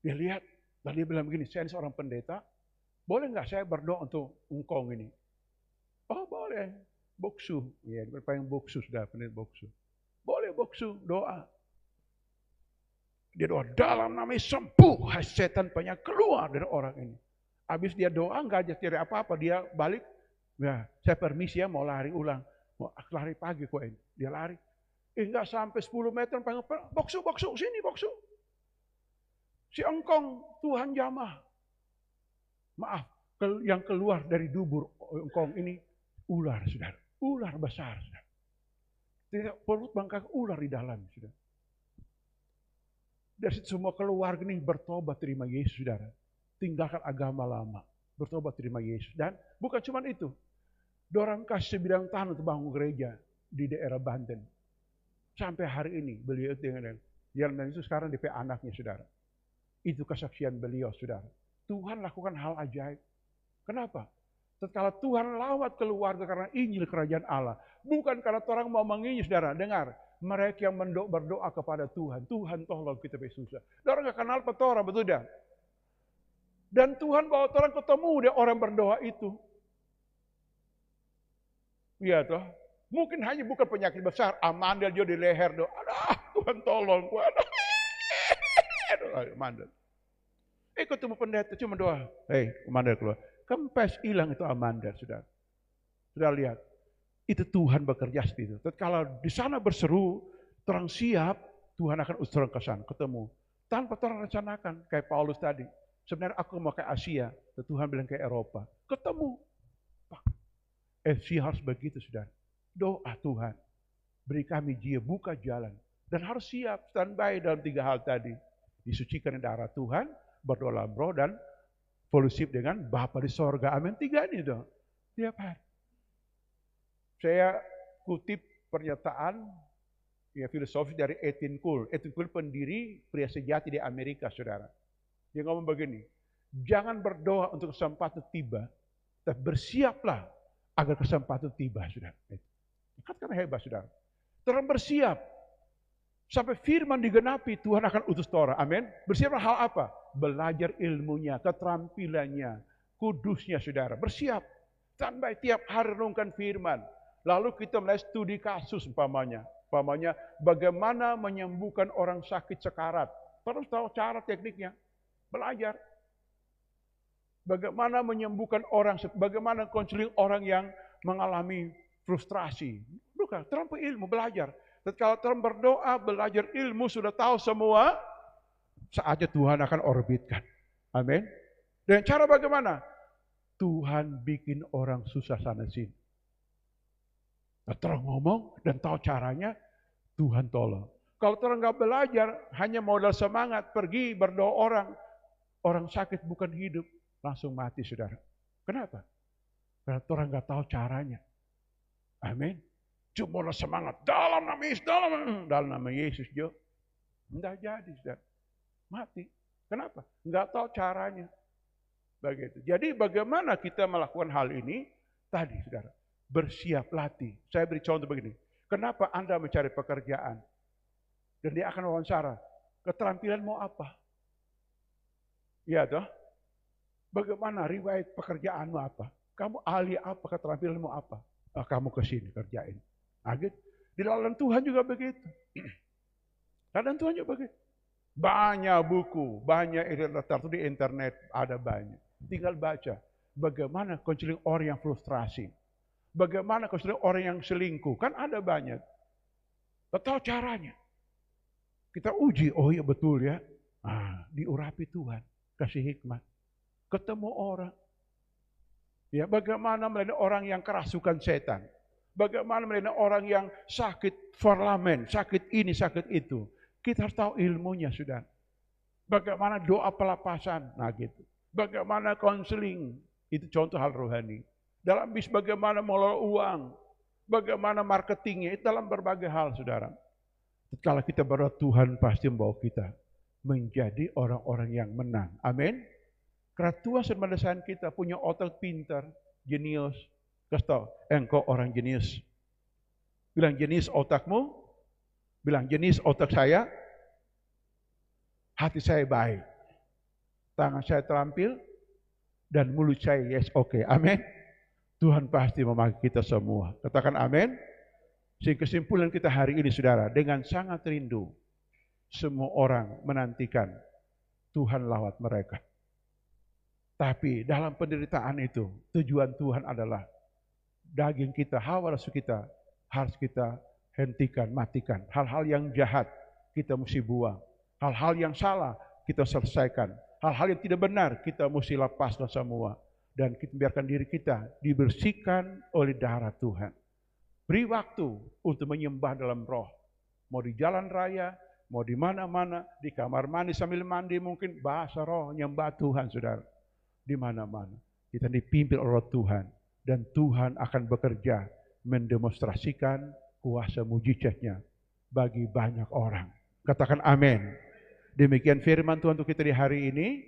dia lihat, lalu dia bilang begini, saya ini seorang pendeta, boleh nggak saya berdoa untuk engkong ini? Oh boleh, boksu. Ya, paling boksu sudah, pendeta boksu. Boleh boksu, doa. Dia doa, dalam nama sembuh setan banyak keluar dari orang ini. Habis dia doa, nggak aja tidak apa-apa, dia balik. Ya, saya permisi ya mau lari ulang. Mau lari pagi kok ini. Dia lari. Enggak sampai 10 meter, boksu, sini boksu. Si engkong, Tuhan jamah. Maaf, yang keluar dari dubur engkong ini, ular, saudara. Ular besar, saudara. Tidak perut bangkak ular di dalam, saudara. Dari semua keluarga ini bertobat terima Yesus, saudara. Tinggalkan agama lama. Bertobat terima Yesus. Dan bukan cuma itu. Dorang kasih sebidang tanah untuk bangun gereja di daerah Banten. Sampai hari ini beliau dengan itu sekarang DP anaknya, saudara. Itu kesaksian beliau, saudara. Tuhan lakukan hal ajaib. Kenapa? Setelah Tuhan lawat keluarga karena Injil kerajaan Allah. Bukan karena orang mau menginjil, saudara. Dengar. Mereka yang berdoa kepada Tuhan. Tuhan tolong kita susah. Orang gak kenal petora, betul dah? Dan Tuhan bawa orang ketemu dia orang berdoa itu. Iya toh. Mungkin hanya bukan penyakit besar. Amandel dia di leher. Aduh, Tuhan tolong. Aduh, amandel. Ketemu pendeta cuma doa. Hei, amandel keluar. Kempes hilang itu amandel, sudah. Sudah lihat. Itu Tuhan bekerja seperti itu. Kalau di sana berseru, terang siap, Tuhan akan usul ke sana, ketemu. Tanpa terang rencanakan, kayak Paulus tadi. Sebenarnya aku mau ke Asia, Tuhan bilang ke Eropa. Ketemu. Harus begitu, saudara. Doa Tuhan. Beri kami jiwa, buka jalan. Dan harus siap, standby dalam 3 hal tadi. Disucikan darah Tuhan, berdoa roh, dan fellowship dengan Bapa di sorga. Amin. 3 ini dong. Tiap hari. Saya kutip pernyataan filosofis dari Etienne Kuhl. Etienne Kuhl pendiri pria sejati di Amerika, saudara. Dia ngomong begini, jangan berdoa untuk kesempatan tiba, tapi bersiaplah agar kesempatan tiba, saudara. Kan hebat, saudara. Terang bersiap. Sampai firman digenapi, Tuhan akan utus Torah. Amin. Bersiaplah hal apa? Belajar ilmunya, keterampilannya, kudusnya saudara. Bersiap. Standby tiap hari renungkan firman. Lalu kita mulai studi kasus umpamanya. Umpamanya bagaimana menyembuhkan orang sakit sekarat. Terus tahu cara tekniknya. Belajar. Bagaimana menyembuhkan orang, bagaimana konseling orang yang mengalami frustrasi. Bukan, terlalu ilmu, belajar. Dan kalau terlalu berdoa, belajar ilmu, sudah tahu semua, saatnya Tuhan akan orbitkan. Amin. Dan cara bagaimana? Tuhan bikin orang susah sana sini. Nah, terus ngomong dan tahu caranya, Tuhan tolong. Kalau terus nggak belajar, hanya modal semangat, pergi berdoa orang sakit bukan hidup, langsung mati saudara. Kenapa? Karena orang nggak tahu caranya. Amin. Cuma modal semangat, dalam nama Yesus, Jo. Nggak jadi saudara. Mati. Kenapa? Nggak tahu caranya. Begitu. Jadi bagaimana kita melakukan hal ini? Tadi saudara, bersiap latih. Saya beri contoh begini. Kenapa Anda mencari pekerjaan? Dan dia akan wawancara. Keterampilan mau apa? Iya toh? Bagaimana riwayat pekerjaanmu apa? Kamu ahli apa? Keterampilanmu apa? Oh, kamu ke sini kerjain. Nah, gitu. Di dalam Tuhan juga begitu. Dalam Tuhan juga begitu. Banyak buku, banyak literatur di internet, ada banyak. Tinggal baca. Bagaimana konseling orang yang frustrasi. Bagaimana konseling orang yang selingkuh. Kan ada banyak. Tahu caranya. Kita uji, oh iya betul ya. Diurapi Tuhan. Kasih hikmat. Ketemu orang. Ya, bagaimana melayani orang yang kerasukan setan. Bagaimana melayani orang yang sakit parlamen, sakit ini, sakit itu. Kita harus tahu ilmunya sudah. Bagaimana doa pelepasan, nah gitu. Bagaimana konseling, itu contoh hal rohani. Dalam bisnis bagaimana mengelola uang, bagaimana marketingnya, itu dalam berbagai hal saudara. Kalau kita berdoa, Tuhan pasti membawa kita menjadi orang-orang yang menang. Amin. Karena Tuhan sudah mendesain kita punya otak pintar, jenius. Kasih engkau orang jenius. Bilang jenius otakmu, bilang jenius otak saya, hati saya baik, tangan saya terampil, dan mulut saya yes, oke. Amin. Tuhan pasti memakai kita semua. Katakan amin. Sehingga kesimpulan kita hari ini saudara, dengan sangat rindu, semua orang menantikan Tuhan lawat mereka. Tapi dalam penderitaan itu, tujuan Tuhan adalah daging kita, hawa nafsu kita harus kita hentikan, matikan. Hal-hal yang jahat kita mesti buang. Hal-hal yang salah kita selesaikan. Hal-hal yang tidak benar kita mesti lepaskan semua. Dan kita biarkan diri kita dibersihkan oleh darah Tuhan. Beri waktu untuk menyembah dalam roh. Mau di jalan raya, mau di mana-mana, di kamar mandi sambil mandi mungkin bahasa roh, nyembah Tuhan saudara. Di mana-mana. Kita dipimpin oleh Tuhan. Dan Tuhan akan bekerja mendemonstrasikan kuasa mujizatnya bagi banyak orang. Katakan amin. Demikian firman Tuhan untuk kita di hari ini.